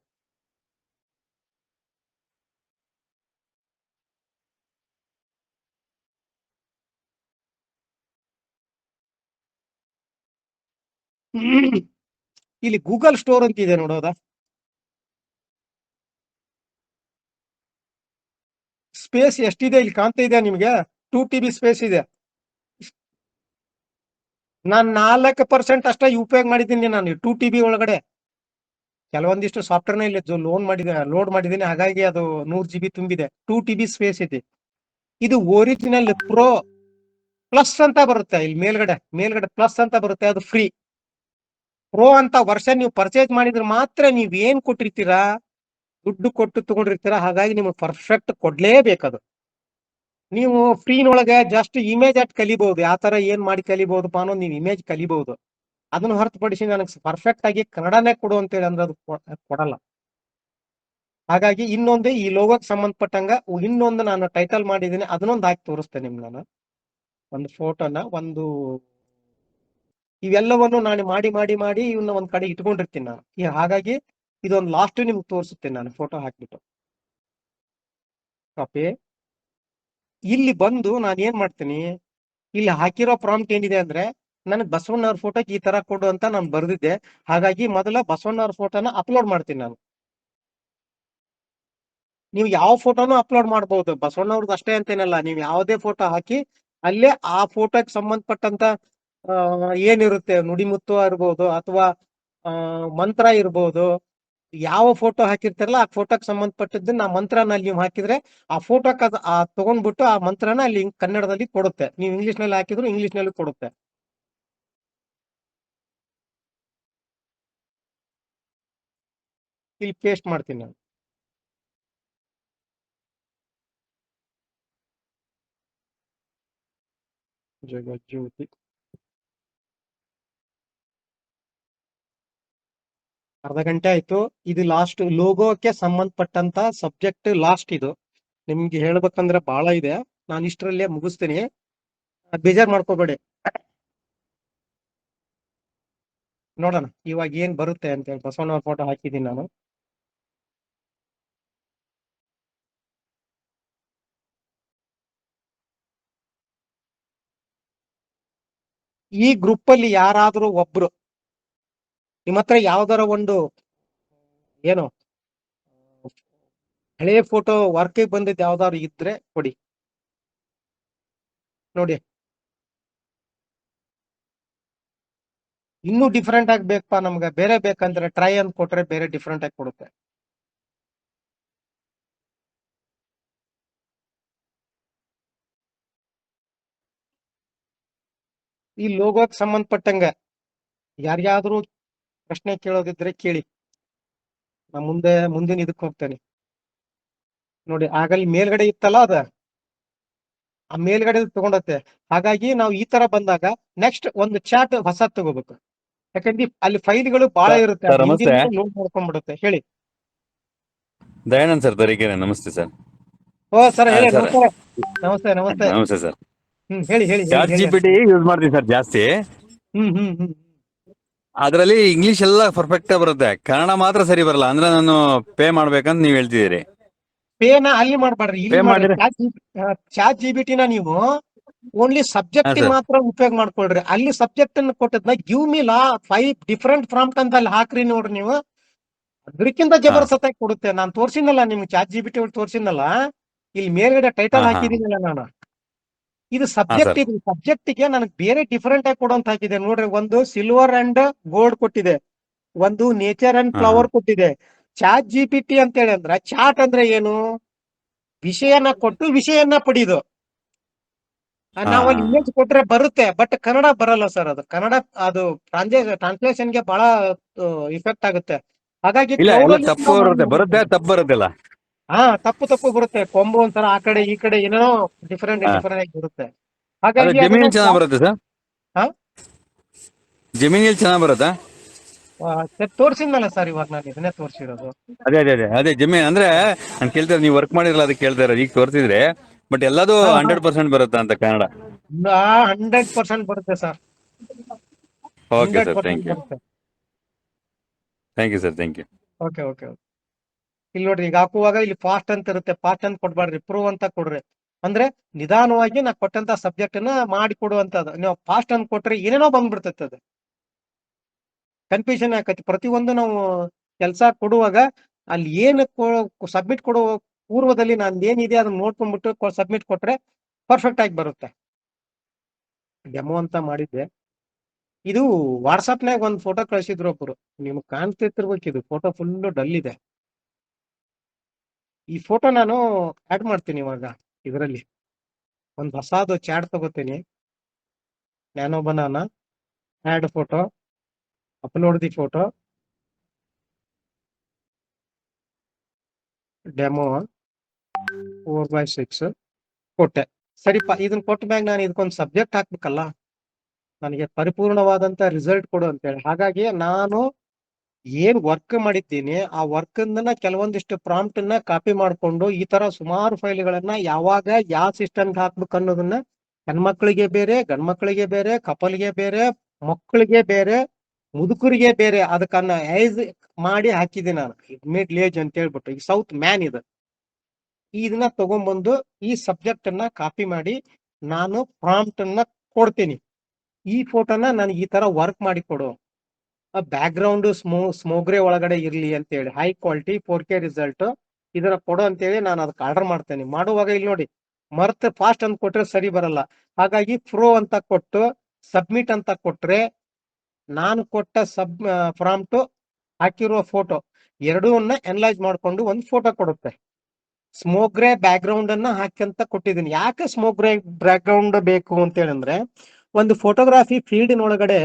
ಇಲ್ಲಿ ಗೂಗಲ್ ಸ್ಟೋರ್ ಅಂತ ಇದೆ ನೋಡೋದಾ. ಸ್ಪೇಸ್ ಎಷ್ಟಿದೆ ಇಲ್ಲಿ ಕಾಣ್ತಾ ಇದೆ ನಿಮ್ಗೆ? 2 TB ಸ್ಪೇಸ್ ಇದೆ. ನಾನು 4% ಅಷ್ಟೇ ಉಪಯೋಗ ಮಾಡಿದ್ದೀನಿ ನಾನು 2 TB ಒಳಗಡೆ. ಕೆಲವೊಂದಿಷ್ಟು ಸಾಫ್ಟ್ವೇರ್ನ ಇಲ್ಲಿ ಲೋಡ್ ಮಾಡಿದ್ದೀನಿ, ಹಾಗಾಗಿ ಅದು 100 GB ತುಂಬಿದೆ. 2 TB ಸ್ಪೇಸ್ ಇದೆ. ಇದು ಒರಿಜಿನಲ್ ಪ್ರೋ ಪ್ಲಸ್ ಅಂತ ಬರುತ್ತೆ. ಇಲ್ಲಿ ಮೇಲ್ಗಡೆ ಪ್ಲಸ್ ಅಂತ ಬರುತ್ತೆ, ಅದು ಫ್ರೀ. ಪ್ರೋ ಅಂತ ವರ್ಷನ್ ನೀವು ಪರ್ಚೇಸ್ ಮಾಡಿದ್ರೆ ಮಾತ್ರ ನೀವ್ ಏನ್ ಕೊಟ್ಟಿರ್ತೀರಾ ದುಡ್ಡು ಕೊಟ್ಟು ತಗೊಂಡಿರ್ತೀರಾ. ಹಾಗಾಗಿ ನಿಮ್ಗೆ ಪರ್ಫೆಕ್ಟ್ ಕೊಡ್ಲೇಬೇಕದು. ನೀವು ಫ್ರೀನೊಳಗೆ ಜಸ್ಟ್ ಇಮೇಜ್ ಅಟ್ ಕಲಿಬಹುದು. ಯಾವ ತರ ಏನ್ ಮಾಡಿ ಕಲಿಬಹುದಪ್ಪ ಅನ್ನೋದು ನೀವು ಇಮೇಜ್ ಕಲಿಬಹುದು. ಅದನ್ನ ಹೊರತುಪಡಿಸಿ ನನಗೆ ಪರ್ಫೆಕ್ಟ್ ಆಗಿ ಕನ್ನಡನೇ ಕೊಡು ಅಂತೇಳಿ ಅಂದ್ರೆ ಅದು ಕೊಡಲ್ಲ. ಹಾಗಾಗಿ ಇನ್ನೊಂದು ಈ ಲೋಗೋಗೆ ಸಂಬಂಧಪಟ್ಟಂಗ ಇನ್ನೊಂದು ನಾನು ಟೈಟಲ್ ಮಾಡಿದ್ದೀನಿ, ಅದನ್ನೊಂದು ಹಾಕಿ ತೋರಿಸ್ತೇನೆ ನಿಮ್ಗೆ ನಾನು. ಒಂದು ಫೋಟೋನ ಇವೆಲ್ಲವನ್ನು ನಾನು ಮಾಡಿ ಇವನ್ನ ಒಂದ್ ಕಡೆ ಇಟ್ಕೊಂಡಿರ್ತೀನಿ ನಾನು. ಹಾಗಾಗಿ ಇದೊಂದು ಲಾಸ್ಟ್ ನಿಮ್ಗೆ ತೋರಿಸುತ್ತೇನೆ ನಾನು ಫೋಟೋ ಹಾಕ್ಬಿಟ್ಟು. ಕಾಪಿ ಇಲ್ಲಿ ಬಂದು ನಾನು ಏನ್ ಮಾಡ್ತೀನಿ, ಇಲ್ಲಿ ಹಾಕಿರೋ ಪ್ರಾಂಪ್ಟ್ ಏನಿದೆ ಅಂದ್ರೆ ನನಗೆ ಬಸವಣ್ಣವ್ರ ಫೋಟೋಗೆ ಈ ತರ ಕೊಡು ಅಂತ ನಾನು ಬರ್ದಿದ್ದೆ. ಹಾಗಾಗಿ ಮೊದಲ ಬಸವಣ್ಣವ್ರ ಫೋಟೋನ ಅಪ್ಲೋಡ್ ಮಾಡ್ತೀನಿ ನಾನು. ನೀವು ಯಾವ ಫೋಟೋನು ಅಪ್ಲೋಡ್ ಮಾಡ್ಬೋದು, ಬಸವಣ್ಣವ್ರದ್ದು ಅಷ್ಟೇ ಅಂತೇನಲ್ಲ. ನೀವು ಯಾವುದೇ ಫೋಟೋ ಹಾಕಿ ಅಲ್ಲೇ ಆ ಫೋಟೋಗೆ ಸಂಬಂಧಪಟ್ಟಂತ ಏನಿರುತ್ತೆ ನುಡಿಮುತ್ತು ಇರ್ಬೋದು ಅಥವಾ ಮಂತ್ರ ಇರ್ಬೋದು. ಯಾವ ಫೋಟೋ ಹಾಕಿರ್ತಾರಲ್ಲ ಆ ಫೋಟೋಗೆ ಸಂಬಂಧಪಟ್ಟದ್ದನ್ನ ಆ ಮಂತ್ರನ ಅಲ್ಲಿ ನೀವು ಹಾಕಿದ್ರೆ ಆ ಫೋಟೋಕ್ಕೆ ತಗೊಂಡ್ಬಿಟ್ಟು ಆ ಮಂತ್ರನ ಅಲ್ಲಿ ಕನ್ನಡದಲ್ಲಿ ಕೊಡುತ್ತೆ. ನೀವು ಇಂಗ್ಲಿಷ್ ನಲ್ಲಿ ಹಾಕಿದ್ರು ಇಂಗ್ಲಿಷ್ ನಲ್ಲಿ ಕೊಡುತ್ತೆ. ಇಲ್ಲಿ ಪೇಸ್ಟ್ ಮಾಡ್ತೀನಿ ನಾನು. ಜಗಜ್ಯೋತಿ ಅರ್ಧ ಗಂಟೆ ಆಯ್ತು. ಇದು ಲಾಸ್ಟ್ ಲೋಗೋಕ್ಕೆ ಸಂಬಂಧಪಟ್ಟಂತ ಸಬ್ಜೆಕ್ಟ್ ಲಾಸ್ಟ್. ಇದು ನಿಮ್ಗೆ ಹೇಳ್ಬೇಕಂದ್ರೆ ಬಹಳ ಇದೆ, ನಾನು ಇಷ್ಟರಲ್ಲೇ ಮುಗಿಸ್ತೀನಿ, ಬೇಜಾರ್ ಮಾಡ್ಕೋಬೇಡಿ. ನೋಡೋಣ ಇವಾಗ ಏನ್ ಬರುತ್ತೆ ಅಂತ ಹೇಳಿ. ಬಸವಣ್ಣವ್ರ ಫೋಟೋ ಹಾಕಿದ್ದೀನಿ ನಾನು. ಈ ಗ್ರೂಪ್ ಅಲ್ಲಿ ಯಾರಾದ್ರೂ ಒಬ್ರು ನಿಮ್ಮ ಹತ್ರ ಯಾವ್ದಾರ ಒಂದು ಏನು ಹಳೆ ಫೋಟೋ ವರ್ಕ್ ಬಂದಿದ್ದು ಯಾವ್ದಾದ್ರು ಇದ್ರೆ ಕೊಡಿ ನೋಡಿ. ಇನ್ನೂ ಡಿಫ್ರೆಂಟ್ ಆಗಿ ಬೇಕಪ್ಪ ನಮ್ಗೆ, ಬೇರೆ ಬೇಕಂದ್ರೆ ಟ್ರೈ ಅಂತ ಕೊಟ್ರೆ ಬೇರೆ ಡಿಫ್ರೆಂಟ್ ಆಗಿ ಕೊಡುತ್ತೆ. ಈ ಲೋಗೋಕ್ ಸಂಬಂಧಪಟ್ಟಂಗ ಯಾರಿಗಾದ್ರೂ ಪ್ರಶ್ನೆ ಕೇಳೋದಿದ್ರೆ ಕೇಳಿ, ನಾ ಮುಂದಿನ ಇದಕ್ಕೆ ಹೋಗ್ತೇನೆ. ನೋಡಿ ಆಗಲ್ಲಿ ಮೇಲ್ಗಡೆ ಇತ್ತಲ್ಲ ಅದ, ಆ ಮೇಲ್ಗಡೆ ತಗೊಂಡತ್ತೆ. ಹಾಗಾಗಿ ನಾವು ಈ ತರ ಬಂದಾಗ ನೆಕ್ಸ್ಟ್ ಒಂದು ಚಾಟ್ ಹೊಸದ್ ತಗೋಬೇಕು. ಯಾಕಂದ್ರೆ ಅಲ್ಲಿ ಫೈಲ್ಗಳು ಬಹಳ ಇರುತ್ತೆ, ಸರ್ ಅದು ನಮಸ್ತೆ. ಹಿಂದಿನ ಲೋಡ್ ಮಾಡ್ಕೊಂಡ್ಬಿಡುತ್ತೆ. ಹೇಳಿ. ದಯಾನಂದ್ ಸರ್ ತರೀಕೆರೆ. ನಮಸ್ತೆ ಸರ್. ಓ ಸರ್ ಹೇಳಿ. ಸರ್ ನಮಸ್ತೆ ನಮಸ್ತೆ ನಮಸ್ತೆ. ನಮಸ್ತೆ ಸರ್. ಹೇಳಿ ಹೇಳಿ ಹೇಳಿ ಚಾಟ್ ಹೇಳಿ. GPT ಯೂಸ್ ಮಾಡ್ತೀನಿ ಸರ್ ಜಾಸ್ತಿ. ಹ್ಮ್. ಅದರಲ್ಲಿ ಇಂಗ್ಲಿಷ್ ಎಲ್ಲ ಪರ್ಫೆಕ್ಟ್ ಬರುತ್ತೆ, ಕನ್ನಡ ಮಾತ್ರ ಸರಿ ಬರಲ್ಲ. ಅಂದ್ರೆ ನಾನು ಪೇ ಮಾಡ್ಬೇಕಂತ ನೀವ್ ಹೇಳ್ತಿದ್ದೀರಿ. ಪೇನ ಅಲ್ಲಿ ಮಾಡ್ಬೇಡ್ರಿ, ಇಲ್ಲಿ ಪೇ ಮಾಡ್ರಿ. ಮಾಡಿದ್ರೆ ಚಾಟ್ ಜಿಬಿಟಿನ ನೀವು ಓನ್ಲಿ ಸಬ್ಜೆಕ್ಟ್ ಸರ್ ಮಾತ್ರ ಉಪಯೋಗ ಮಾಡ್ಕೊಳ್ರಿ. ಅಲ್ಲಿ ಸಬ್ಜೆಕ್ಟ್ ಅನ್ನು ಕೊಟ್ಟದ್ನ ಗಿವ್ ಮಿ ಲಾ 5 ಡಿಫರೆಂಟ್ ಪ್ರಾಂಪ್ಟ್ ಅಂತ ಅಲ್ಲಿ ಹಾಕ್ರಿ ನೋಡ್ರಿ ನೀವು. ಅದಕ್ಕಿಂತ ಜಬರ್ದಸ್ತಾಗಿ ಕೊಡುತ್ತೆ. ನಾನು ತೋರ್ಸಿನಲ್ಲ ನಿಮ್ಗೆ, ಚಾಟ್ ಜಿಬಿಟಿ ಒಳಗೆ ತೋರ್ಸಿನಲ್ಲ, ಇಲ್ಲಿ ಮೇಲ್ಗಡೆ ಟೈಟಲ್ ಹಾಕಿದೀನಲ್ಲ ನಾನು. ಇದು ಸಬ್ಜೆಕ್ಟ್. ಸರ್. ಇದು ಸಬ್ಜೆಕ್ಟ್ಗೆ ನನಗೆ ಬೇರೆ ಡಿಫರೆಂಟ್ ಆಗಿ ಕೊಡುವಂತ ಹಾಕಿದೆ ನೋಡ್ರಿ. ಒಂದು ಸಿಲ್ವರ್ ಅಂಡ್ ಗೋಲ್ಡ್ ಕೊಟ್ಟಿದೆ, ಒಂದು ನೇಚರ್ ಅಂಡ್ ಫ್ಲವರ್ ಕೊಟ್ಟಿದೆ. ಚಾಟ್ ಜಿಪಿಟಿ ಅಂತ ಹೇಳಿ ಅಂದ್ರ, ಚಾಟ್ ಅಂದ್ರೆ ಏನು? ವಿಷಯನ ಕೊಟ್ಟು ವಿಷಯನ ಪಡೆಯೋದು. ನಾವಲ್ಲಿ ಇಮೇಜ್ ಕೊಟ್ರೆ ಬರುತ್ತೆ, ಬಟ್ ಕನ್ನಡ ಬರಲ್ಲ ಸರ್. ಅದು ಕನ್ನಡ ಅದು ಟ್ರಾನ್ಸ್ಲೇಷನ್ಗೆ ಬಹಳ ಇಫೆಕ್ಟ್ ಆಗುತ್ತೆ. ಹಾಗಾಗಿ ಇಲ್ಲ, cloud ಎಲ್ಲ ಅಲ್ಲಿ ತಪ್ಪು ನಾವು ಬರುತ್ತೆ, ಮಾಡ್ಬೋದು. ತಪ್ಪು ಬರುತ್ತಲ್ಲ. ತಪ್ಪು ಬರುತ್ತೆ. ಕೊಂಬು ಒಂಥರ ಆ ಕಡೆ ಈ ಕಡೆ ಏನೋ ಡಿಫರೆಂಟ್ ಆಗಿ ಬರುತ್ತೆ. ಹಾಗಾಗಿ ಜಮೀನಿಲ್ ಅದನ್ನ ಚೆನ್ನಾಗ್ ಬರುತ್ತೆ ಸರ್. ಹಾ? ಜಮೀನಿಲ್ ಚೆನ್ನಾಗ್ ಬರುತ್ತಾ? ತೋರ್ಸಿದ್ನಲ್ಲ ಸರ್, ಇವಾಗ ನಾನು ಇದನ್ನೇ ತೋರಿಸಿರೋದು. ಅದೇ ಜಮೀನ್ ಅಂದ್ರೆ ನಾನು ಕೇಳ್ತಾರೆ, ನೀವು ವರ್ಕ್ ಮಾಡಿರಲ್ಲ ಅದಕ್ಕೆ ಕೇಳ್ತಾರೆ. ಈಗ ತೋರಿಸಿದ್ರೆ ಬಟ್ ಎಲ್ಲದೂ 100% ಬರುತ್ತಾ ಅಂತ ಕನ್ನಡ? 100% ಬರುತ್ತೆ ಸರ್. ಓಕೆ ಸರ್, 100% ಬರುತ್ತೆ. Thank you sir, thank you. Okay. ಇಲ್ಲಿ ನೋಡ್ರಿ, ಈಗ ಹಾಕುವಾಗ ಇಲ್ಲಿ ಫಾಸ್ಟ್ ಅಂತ ಇರುತ್ತೆ. ಫಾಸ್ಟ್ ಅಂತ ಕೊಡ್ಬಾರ್ರಿ, ಪ್ರೂವ್ ಅಂತ ಕೊಡ್ರಿ. ಅಂದ್ರೆ ನಿಧಾನವಾಗಿ ನಾ ಕೊಟ್ಟಂತ ಸಬ್ಜೆಕ್ಟ್ ನ ಮಾಡಿ ಕೊಡುವಂತದ್ದು. ನೀವು ಫಾಸ್ಟ್ ಅಂತ ಕೊಟ್ರೆ ಏನೇನೋ ಬಂದ್ಬಿಡ್ತೈತೆ. ಅದು ಕನ್ಫ್ಯೂಷನ್ ಆಕತಿ. ಪ್ರತಿಯೊಂದು ನಾವು ಕೆಲಸ ಕೊಡುವಾಗ ಅಲ್ಲಿ ಏನು ಸಬ್ಮಿಟ್ ಕೊಡುವ ಪೂರ್ವದಲ್ಲಿ ನಾನು ಏನಿದೆ ಅದನ್ನ ನೋಡ್ಕೊಂಡ್ಬಿಟ್ಟು ಸಬ್ಮಿಟ್ ಕೊಟ್ರೆ ಪರ್ಫೆಕ್ಟ್ ಆಗಿ ಬರುತ್ತೆ. ಡೆಮೋ ಅಂತ ಮಾಡಿದ್ದೆ. ಇದು ವಾಟ್ಸಪ್ನಾಗ ಒಂದು ಫೋಟೋ ಕಳಿಸಿದ್ರು ಒಬ್ರು, ನಿಮ್ಗೆ ಕಾಣ್ತಿರ್ಬೇಕು. ಇದು ಫೋಟೋ ಫುಲ್ ಡಲ್ ಇದೆ. ಈ ಫೋಟೋ ನಾನು ಆಡ್ ಮಾಡ್ತೀನಿ ಇವಾಗ. ಇದರಲ್ಲಿ ಒಂದು ಹೊಸದು ಚಾಟ್ ತಗೋತೀನಿ. Nano banana, add photo, upload the photo, demo 4x6 ಕೊಟ್ಟೆ. ಸರಿಪ, ಇದನ್ನ ಕೊಟ್ಟ ಮ್ಯಾಗ ನಾನು ಇದಕ್ಕೊಂದು ಸಬ್ಜೆಕ್ಟ್ ಹಾಕ್ಬೇಕಲ್ಲ, ನನಗೆ ಪರಿಪೂರ್ಣವಾದಂತ ರಿಸಲ್ಟ್ ಕೊಡು ಅಂತೇಳಿ. ಹಾಗಾಗಿ ನಾನು ಏನ್ ವರ್ಕ್ ಮಾಡಿದ್ದೀನಿ ಆ ವರ್ಕ್ ಕೆಲವೊಂದಿಷ್ಟು ಪ್ರಾಂಪ್ಟ್ ನ ಕಾಪಿ ಮಾಡ್ಕೊಂಡು ಈ ತರ ಸುಮಾರು ಫೈಲ್ಗಳನ್ನ ಯಾವಾಗ ಯಾವ ಸಿಸ್ಟಮ್ಗೆ ಹಾಕ್ಬೇಕು ಅನ್ನೋದನ್ನ, ಹೆಣ್ಮಕ್ಳಿಗೆ ಬೇರೆ, ಗಂಡ್ಮಕ್ಳಿಗೆ ಬೇರೆ, ಕಪಲ್ಗೆ ಬೇರೆ, ಮಕ್ಕಳಿಗೆ ಬೇರೆ, ಮುದುಕರಿಗೆ ಬೇರೆ, ಅದಕ್ಕನ್ನ ಐಸ್ ಮಾಡಿ ಹಾಕಿದ್ದೀನಿ ನಾನು. ಮಿಡ್ ಏಜ್ ಅಂತ ಹೇಳ್ಬಿಟ್ಟು. ಈ ಸೌತ್ ಮ್ಯಾನ್ ಇದು. ಇದನ್ನ ತಗೊಂಡ್ಬಂದು ಈ ಸಬ್ಜೆಕ್ಟ್ ಅನ್ನ ಕಾಪಿ ಮಾಡಿ ನಾನು ಪ್ರಾಂಪ್ಟ್ ಅನ್ನ ಕೊಡ್ತೀನಿ. ಈ ಫೋಟೋನ ನನಗೆ ಈ ತರ ವರ್ಕ್ ಮಾಡಿ ಕೊಡು, ಬ್ಯಾಕ್ ಗ್ರೌಂಡ್ ಸ್ಮೋಗ್ರೆ ಒಳಗಡೆ ಇರ್ಲಿ ಅಂತೇಳಿ, ಹೈ ಕ್ವಾಲಿಟಿ 4K ರಿಸಲ್ಟ್ ಇದನ್ನ ಕೊಡು ಅಂತೇಳಿ ನಾನು ಅದಕ್ಕೆ ಆರ್ಡರ್ ಮಾಡ್ತೇನೆ. ಮಾಡುವಾಗ ಇಲ್ಲಿ ನೋಡಿ, ಮರ್ತ್ ಫಾಸ್ಟ್ ಅಂತ ಕೊಟ್ರೆ ಸರಿ ಬರಲ್ಲ. ಹಾಗಾಗಿ ಪ್ರೋ ಅಂತ ಕೊಟ್ಟು ಸಬ್ಮಿಟ್ ಅಂತ ಕೊಟ್ರೆ ನಾನು ಕೊಟ್ಟ ಪ್ರಾಂಪ್ಟ್ ಹಾಕಿರುವ ಫೋಟೋ ಎರಡೂನ್ನ ಎನ್ಲಾರ್ಜ್ ಮಾಡ್ಕೊಂಡು ಒಂದು ಫೋಟೋ ಕೊಡುತ್ತೆ. ಸ್ಮೋಗ್ರೆ ಬ್ಯಾಕ್ ಗ್ರೌಂಡ್ ಅನ್ನ ಹಾಕಂತ ಕೊಟ್ಟಿದ್ದೀನಿ. ಯಾಕೆ ಸ್ಮೋಗ್ರೆ ಬ್ಯಾಕ್ ಗ್ರೌಂಡ್ ಬೇಕು ಅಂತ ಹೇಳಿದ್ರೆ, ಒಂದು ಫೋಟೋಗ್ರಾಫಿ ಫೀಲ್ಡಿನೊಳಗಡೆ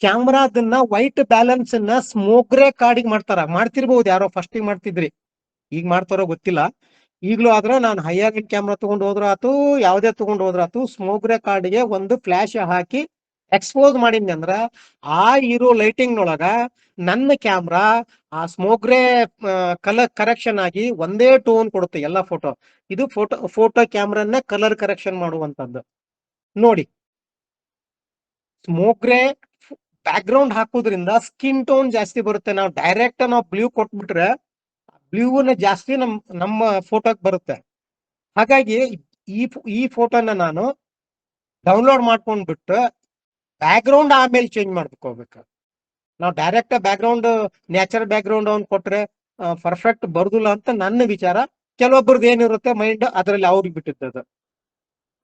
ಕ್ಯಾಮ್ರಾದನ್ನ ವೈಟ್ ಬ್ಯಾಲೆನ್ಸ್ ಅನ್ನ ಸ್ಮೋಗ್ರೆ ಕಾರ್ಡಿಗೆ ಮಾಡ್ತಿರ್ಬಹುದು. ಯಾರೋ ಫಸ್ಟ್ ಮಾಡ್ತಿದ್ರಿ, ಈಗ ಮಾಡ್ತಾರೋ ಗೊತ್ತಿಲ್ಲ. ಈಗಲೂ ಆದ್ರೆ ನಾನು ಹೈಯರ್ ಕ್ಯಾಮ್ರಾ ತಗೊಂಡು ಹೋದ್ರ ಆತು, ಯಾವ್ದೇ ತಗೊಂಡು ಹೋದ್ರ ಆತು, ಸ್ಮೋಗ್ರೆ ಕಾರ್ಡ್ಗೆ ಒಂದು ಫ್ಲಾಶ್ ಹಾಕಿ ಎಕ್ಸ್ಪೋಸ್ ಮಾಡಿದ್ನಿ ಅಂದ್ರ ಆ ಇರೋ ಲೈಟಿಂಗ್ ನೊಳಗ ನನ್ನ ಕ್ಯಾಮ್ರಾ ಆ ಸ್ಮೋಗ್ರೆ ಕಲರ್ ಕರೆಕ್ಷನ್ ಆಗಿ ಒಂದೇ ಟೋನ್ ಕೊಡುತ್ತೆ ಎಲ್ಲ ಫೋಟೋ. ಇದು ಫೋಟೋ ಕ್ಯಾಮ್ರಾನ ಕಲರ್ ಕರೆಕ್ಷನ್ ಮಾಡುವಂತದ್ದು. ನೋಡಿ, ಸ್ಮೋಗ್ರೆ ಬ್ಯಾಕ್ ಗ್ರೌಂಡ್ ಹಾಕೋದ್ರಿಂದ ಸ್ಕಿನ್ ಟೋನ್ ಜಾಸ್ತಿ ಬರುತ್ತೆ. ನಾವು ಡೈರೆಕ್ಟ್ ಬ್ಲೂ ಕೊಟ್ಬಿಟ್ರೆ ಬ್ಲೂನ ಜಾಸ್ತಿ ನಮ್ಮ ಫೋಟೋಕ್ ಬರುತ್ತೆ. ಹಾಗಾಗಿ ಈ ಫೋಟೋನ ನಾನು ಡೌನ್ಲೋಡ್ ಮಾಡ್ಕೊಂಡ್ಬಿಟ್ಟು ಬ್ಯಾಕ್ ಗ್ರೌಂಡ್ ಆಮೇಲೆ ಚೇಂಜ್ ಮಾಡ್ಕೋಬೇಕು. ನಾವು direct back ground natural back ground ಅವ್ನು ಕೊಟ್ರೆ ಪರ್ಫೆಕ್ಟ್ ಬರುದಿಲ್ಲ ಅಂತ ನನ್ನ ವಿಚಾರ. ಕೆಲವೊಬ್ಬರದ್ದು ಏನಿರುತ್ತೆ ಮೈಂಡ್, ಅದರಲ್ಲಿ ಅವ್ರಿಗೆ ಬಿಟ್ಟಿದ್ದದು.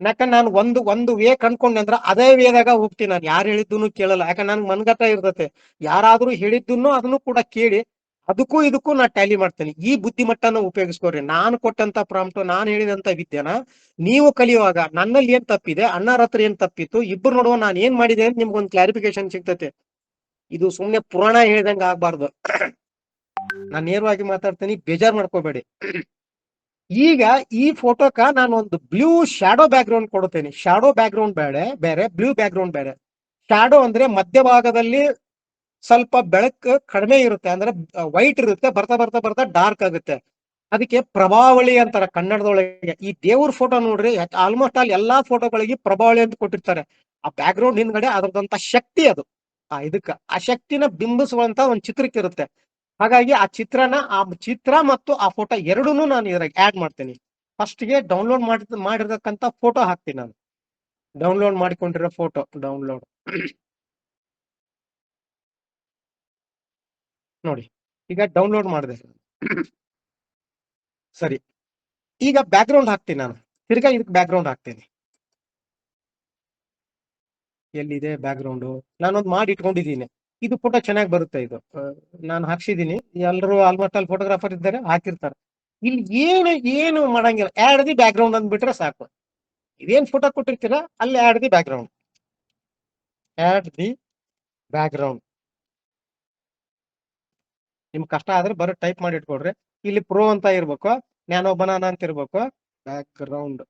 ಯಾಕಂದ್ರೆ ನಾನು ಒಂದು ವೇ ಕಂಡ್ಕೊಂಡೆ ಅಂದ್ರೆ ಅದೇ ವೇದಾಗ ಹೋಗ್ತೀನಿ. ನಾನು ಯಾರು ಹೇಳಿದ್ದನ್ನು ಕೇಳಲ್ಲ. ಯಾಕಂದ್ರೆ ನನ್ ಮನ್ಗತ ಇರ್ತತೆ, ಯಾರಾದ್ರೂ ಹೇಳಿದ್ದನ್ನು ಅದನ್ನು ಕೂಡ ಕೇಳಿ ಅದಕ್ಕೂ ಇದಕ್ಕೂ ನಾ ಟ್ಯಾಲಿ ಮಾಡ್ತೇನೆ. ಈ ಬುದ್ಧಿಮಟ್ಟನ ಉಪಯೋಗಿಸ್ಕೋರಿ. ನಾನು ಕೊಟ್ಟಂತ ಪ್ರಾಂಪ್ಟ್, ನಾನು ಹೇಳಿದಂತ ವಿದ್ಯೆನ ನೀವು ಕಲಿಯುವಾಗ ನನ್ನಲ್ಲಿ ಏನ್ ತಪ್ಪಿದೆ, ಅಣ್ಣರ ಹತ್ರ ಏನ್ ತಪ್ಪಿತ್ತು, ಇಬ್ಬರು ನೋಡುವ ನಾನು ಏನ್ ಮಾಡಿದೆ ಅಂತ ನಿಮ್ಗೊಂದು ಕ್ಲಾರಿಫಿಕೇಶನ್ ಸಿಗ್ತತೆ. ಇದು ಸುಮ್ನೆ ಪುರಾಣ ಹೇಳ್ದಂಗ ಆಗ್ಬಾರ್ದು. ನಾನ್ ನೇರವಾಗಿ ಮಾತಾಡ್ತೀನಿ, ಬೇಜಾರ್ ಮಾಡ್ಕೋಬೇಡಿ. ಈಗ ಈ ಫೋಟೋಕ ನಾನು ಒಂದು ಬ್ಲೂ ಶಾಡೋ ಬ್ಯಾಕ್ ಗ್ರೌಂಡ್ ಕೊಡುತ್ತೇನೆ. ಶಾಡೋ ಬ್ಯಾಕ್ ಗ್ರೌಂಡ್ ಬೇರೆ, ಬ್ಲೂ ಬ್ಯಾಕ್ ಗ್ರೌಂಡ್ ಬೇರೆ. ಶಾಡೋ ಅಂದ್ರೆ ಮಧ್ಯಭಾಗದಲ್ಲಿ ಸ್ವಲ್ಪ ಬೆಳಕು ಕಡಿಮೆ ಇರುತ್ತೆ, ಅಂದ್ರೆ ವೈಟ್ ಇರುತ್ತೆ, ಬರ್ತಾ ಬರ್ತಾ ಬರ್ತಾ ಡಾರ್ಕ್ ಆಗುತ್ತೆ. ಅದಕ್ಕೆ ಪ್ರಭಾವಳಿ ಅಂತಾರ ಕನ್ನಡದೊಳಗೆ. ಈ ದೇವ್ರ ಫೋಟೋ ನೋಡ್ರಿ, ಆಲ್ಮೋಸ್ಟ್ ಆಲ್ ಎಲ್ಲಾ ಫೋಟೋಗಳಿಗೆ ಪ್ರಭಾವಳಿ ಅಂತ ಕೊಟ್ಟಿರ್ತಾರೆ. ಆ ಬ್ಯಾಕ್ ಗ್ರೌಂಡ್ ಹಿಂದ್ಗಡೆ ಅದ್ರದಂತ ಶಕ್ತಿ ಅದು. ಆ ಶಕ್ತಿನ ಬಿಂಬಿಸುವಂತ ಒಂದು ಚಿತ್ರಕ್ಕೆ ಇರುತ್ತೆ. ಹಾಗಾಗಿ ಆ ಚಿತ್ರ ಮತ್ತು ಆ ಫೋಟೋ ಎರಡೂನು ನಾನು ಇದ್ರಾಗ ಆಡ್ ಮಾಡ್ತೀನಿ. ಫಸ್ಟ್ ಗೆ ಡೌನ್ಲೋಡ್ ಮಾಡಿರ್ತಕ್ಕಂಥ ಫೋಟೋ ಹಾಕ್ತೀನಿ ನಾನು. ಡೌನ್ಲೋಡ್ ಮಾಡಿಕೊಂಡಿರೋ ಫೋಟೋ ಡೌನ್ಲೋಡ್ ನೋಡಿ, ಈಗ ಡೌನ್ಲೋಡ್ ಮಾಡಿದೆ. ಸರಿ, ಈಗ ಬ್ಯಾಕ್ ಗ್ರೌಂಡ್ ಹಾಕ್ತೀನಿ ನಾನು. ತಿರ್ಗಾ ಇದಕ್ಕೆ ಬ್ಯಾಕ್ ಗ್ರೌಂಡ್ ಹಾಕ್ತೀನಿ. ಎಲ್ಲಿದೆ ಬ್ಯಾಕ್ ಗ್ರೌಂಡ್? ನಾನೊಂದು ಮಾಡಿ ಇಟ್ಕೊಂಡಿದ್ದೀನಿ. ಇದು ಫೋಟೋ ಚೆನ್ನಾಗಿ ಬರುತ್ತೆ. ಇದು ನಾನು ಹಾಕ್ಸಿದೀನಿ. ಎಲ್ಲರೂ ಆಲ್ಮೋಸ್ಟ್ ಆಲ್ ಫೋಟೋಗ್ರಾಫರ್ ಇದ್ದಾರೆ, ಹಾಕಿರ್ತಾರೆ. ಇಲ್ಲಿ ಏನು ಮಾಡಂಗಿಲ್ಲ, ಆಡ್ ದಿ ಬ್ಯಾಕ್ ಗ್ರೌಂಡ್ ಅಂದ್ಬಿಟ್ರೆ ಸಾಕು. ಇದೇನ್ ಫೋಟೋ ಕೊಟ್ಟಿರ್ತೀರಾ ಅಲ್ಲಿ add the background. Add the background. ನಿಮ್ ಕಷ್ಟ ಆದ್ರೆ ಬರೋ ಟೈಪ್ ಮಾಡಿ ಇಟ್ಕೊಡ್ರಿ. ಇಲ್ಲಿ ಪ್ರೋ ಅಂತ ಇರ್ಬೇಕು, ನ್ಯಾನೋ ಬನಾನಾ ಅಂತ ಇರ್ಬೇಕು. ಬ್ಯಾಕ್ ಗ್ರೌಂಡ್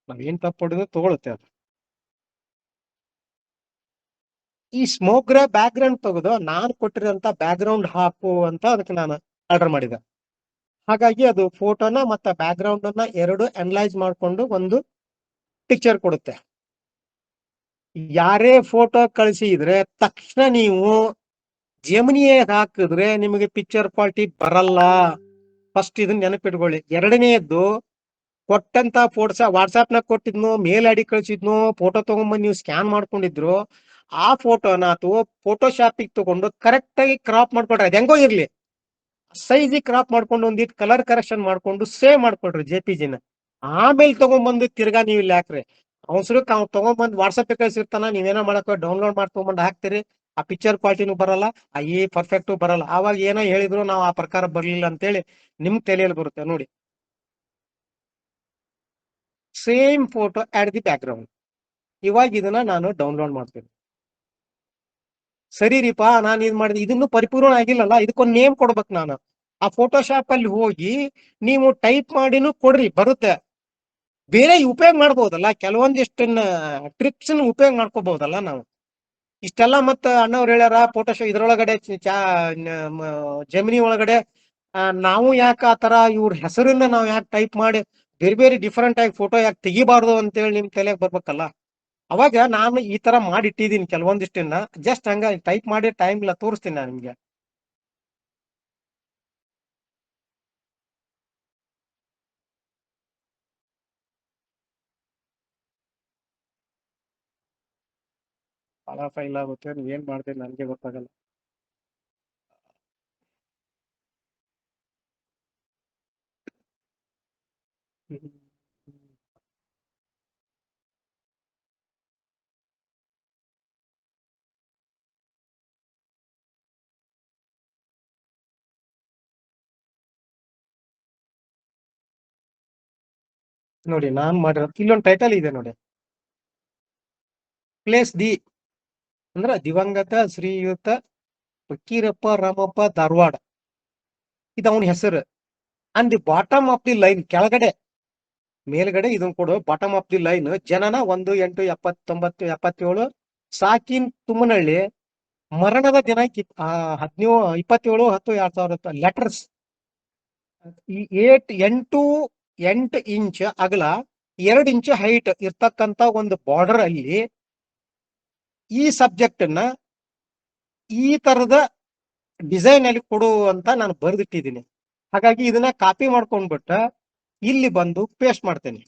ನಾವೇನ್ ತಪ್ಪು ಹೊಡೆದು ತಗೊಳುತ್ತೆ ಅದು. ಈ ಸ್ಮೋಕ್ ಬ್ಯಾಕ್ ಗ್ರೌಂಡ್ ತೆಗೆದು ನಾನು ಕೊಟ್ಟಿರೋಂತ ಬ್ಯಾಕ್ ಗ್ರೌಂಡ್ ಹಾಕು ಅಂತ ಅದಕ್ಕೆ ನಾನು ಆರ್ಡರ್ ಮಾಡಿದೆ. ಹಾಗಾಗಿ ಅದು ಫೋಟೋನ ಮತ್ತೆ ಬ್ಯಾಕ್ ಗ್ರೌಂಡ್ ಅನ್ನ ಎರಡು ಅನಲೈಸ್ ಮಾಡ್ಕೊಂಡು ಒಂದು ಪಿಕ್ಚರ್ ಕೊಡುತ್ತೆ. ಯಾರೇ ಫೋಟೋ ಕಳಿಸಿದ್ರೆ ತಕ್ಷಣ ನೀವು ಜೆಮಿನಿಯೇ ಹಾಕಿದ್ರೆ ನಿಮಗೆ ಪಿಕ್ಚರ್ ಕ್ವಾಲಿಟಿ ಬರಲ್ಲ. ಫಸ್ಟ್ ಇದನ್ನ ನೆನಪಿಟ್ಕೊಳ್ಳಿ. ಎರಡನೆಯದ್ದು, ಕೊಟ್ಟಂತ ಫೋಟೋಸ್ ವಾಟ್ಸ್ಆಪ್ ನಾಗ ಕೊಟ್ಟಿದ್ನು, ಮೇಲ್ ಐಡಿ ಕಳಿಸಿದ್ನು, ಫೋಟೋ ತಗೊಂಡ್ಬಂದು ನೀವು ಸ್ಕ್ಯಾನ್ ಮಾಡ್ಕೊಂಡಿದ್ರು, ಆ ಫೋಟೋನ ಅಥವಾ ಫೋಟೋಶಾಪಿಗೆ ತಗೊಂಡು ಕರೆಕ್ಟ್ ಆಗಿ ಕ್ರಾಪ್ ಮಾಡ್ಕೊಡ್ರಿ. ಅದ್ ಹೆಂಗೋ ಇರ್ಲಿ, ಸೈಜ್ ಕ್ರಾಪ್ ಮಾಡ್ಕೊಂಡು ಒಂದಿಟ್ಟು ಕಲರ್ ಕರೆಕ್ಷನ್ ಮಾಡ್ಕೊಂಡು ಸೇವ್ ಮಾಡ್ಕೊಡ್ರಿ JPG-ನ. ಆಮೇಲೆ ತಗೊಂಡ್ಬಂದು ತಿರ್ಗಾ ನೀವು ಇಲ್ಲಿ ಹಾಕ್ರಿ. ಅವಸರಕ್ಕೆ ಅವ್ನು ತಗೊಂಡ್ಬಂದು ವಾಟ್ಸಪ್ ಕಳಿಸಿರ್ತಾನ, ನೀವೇನೋ ಮಾಡಕ್ ಡೌನ್ಲೋಡ್ ಮಾಡಿ ತಗೊಂಡ್ಬಂದು ಹಾಕ್ತಿರಿ. ಆ ಪಿಕ್ಚರ್ ಕ್ವಾಲಿಟಿನೂ ಬರಲ್ಲ, ಪರ್ಫೆಕ್ಟು ಬರಲ್ಲ. ಆವಾಗ ಏನೋ ಹೇಳಿದ್ರು ನಾವು ಆ ಪ್ರಕಾರ ಬರ್ಲಿಲ್ಲ ಅಂತೇಳಿ ನಿಮ್ ತಲೆಯಲ್ಲಿ ಬರುತ್ತೆ. ನೋಡಿ, same photo add the background. ಇವಾಗ ಇದನ್ನ ನಾನು ಡೌನ್ಲೋಡ್ ಮಾಡ್ತೀನಿ. ಸರಿ ರೀಪಾ, ನಾನು ಇದ್ ಮಾಡಿದೆ, ಇದನ್ನು ಪರಿಪೂರ್ಣ ಆಗಿಲ್ಲಲ್ಲ, ಇದಕ್ಕೊಂದು ನೇಮ್ ಕೊಡ್ಬೇಕು ನಾನು. ಆ ಫೋಟೋಶಾಪ್ ಅಲ್ಲಿ ಹೋಗಿ ನೀವು ಟೈಪ್ ಮಾಡಿನೂ ಕೊಡ್ರಿ, ಬರುತ್ತೆ. ಬೇರೆ ಉಪಯೋಗ ಮಾಡ್ಬೋದಲ್ಲ, ಕೆಲವೊಂದಿಷ್ಟನ್ನ ಟ್ರಿಕ್ಸ್ ಉಪಯೋಗ ಮಾಡ್ಕೋಬಹುದಲ್ಲ ನಾವು. ಇಷ್ಟೆಲ್ಲ ಮತ್ತ ಅಣ್ಣವ್ರು ಹೇಳ್ಯಾರ ಫೋಟೋಶಾಪ್ ಇದ್ರೊಳಗಡೆ ಜಮಿನಿ ಒಳಗಡೆ ನಾವು ಯಾಕೆ ಆತರ ಇವ್ರ ಹೆಸರನ್ನ ನಾವು ಯಾಕೆ ಟೈಪ್ ಮಾಡಿ ಬೇರೆ ಬೇರೆ ಡಿಫ್ರೆಂಟ್ ಆಗಿ ಫೋಟೋ ಯಾಕೆ ತೆಗಿಬಾರ್ದು ಅಂತೇಳಿ ನಿಮ್ ತಲೆಗೆ ಬರ್ಬೇಕಲ್ಲ. ಅವಾಗ ನಾನು ಈ ತರ ಮಾಡಿಟ್ಟಿದ್ದೀನಿ ಕೆಲವೊಂದಿಷ್ಟನ್ನ. ಜಸ್ಟ್ ಹಂಗ ಟೈಪ್ ಮಾಡಿ ಟೈಮ್ ಇಲ್ಲ, ತೋರಿಸ್ತೀನಿ ನಾನು ನಿಮ್ಗೆ. ಬಹಳ ಫೈಲ್ ಆಗುತ್ತೆ, ನೀವೇನ್ ಮಾಡ್ತೀನಿ ನನಗೆ ಗೊತ್ತಾಗಲ್ಲ. ನೋಡಿ, ನಾನ್ ಮಾಡಿರೋ ಇಲ್ಲೊಂದು ಟೈಟಲ್ ಇದೆ ನೋಡಿ, ಪ್ಲೇಸ್ ದಿ ಅಂದ್ರ ದಿವಂಗತ ಶ್ರೀಯುತ ಫಕೀರಪ್ಪ ರಾಮಪ್ಪ ಧಾರವಾಡ, ಇದು ಅವನ ಹೆಸರು. And the bottom of the line ಕೆಳಗಡೆ, ಮೇಲ್ಗಡೆ ಇದನ್ ಕೊಡು. ಬಾಟಮ್ ಆಫ್ ದಿ ಲೈನ್ ಜನನ 1/8/1977, ಸಾಕಿನ್ ತುಮ್ಮನಹಳ್ಳಿ, ಮರಣದ ದಿನಾಂಕ 27/10/2000. ಲೆಟರ್ಸ್ 8 ಇಂಚ್ ಅಗಲ, 2 ಇಂಚ್ ಹೈಟ್ ಇರ್ತಕ್ಕಂತ ಒಂದು ಬಾರ್ಡರ್ ಅಲ್ಲಿ ಈ ಸಬ್ಜೆಕ್ಟ್ ಅನ್ನ ಈ ತರದ ಡಿಸೈನ್ ಅಲ್ಲಿ ಕೊಡು ಅಂತ ನಾನು ಬರೆದಿಟ್ಟಿದ್ದೀನಿ. ಹಾಗಾಗಿ ಇದನ್ನ ಕಾಪಿ ಮಾಡ್ಕೊಂಡ್ಬಿಟ್ಟು ಇಲ್ಲಿ ಬಂದು ಪೇಸ್ಟ್ ಮಾಡ್ತೇನೆ.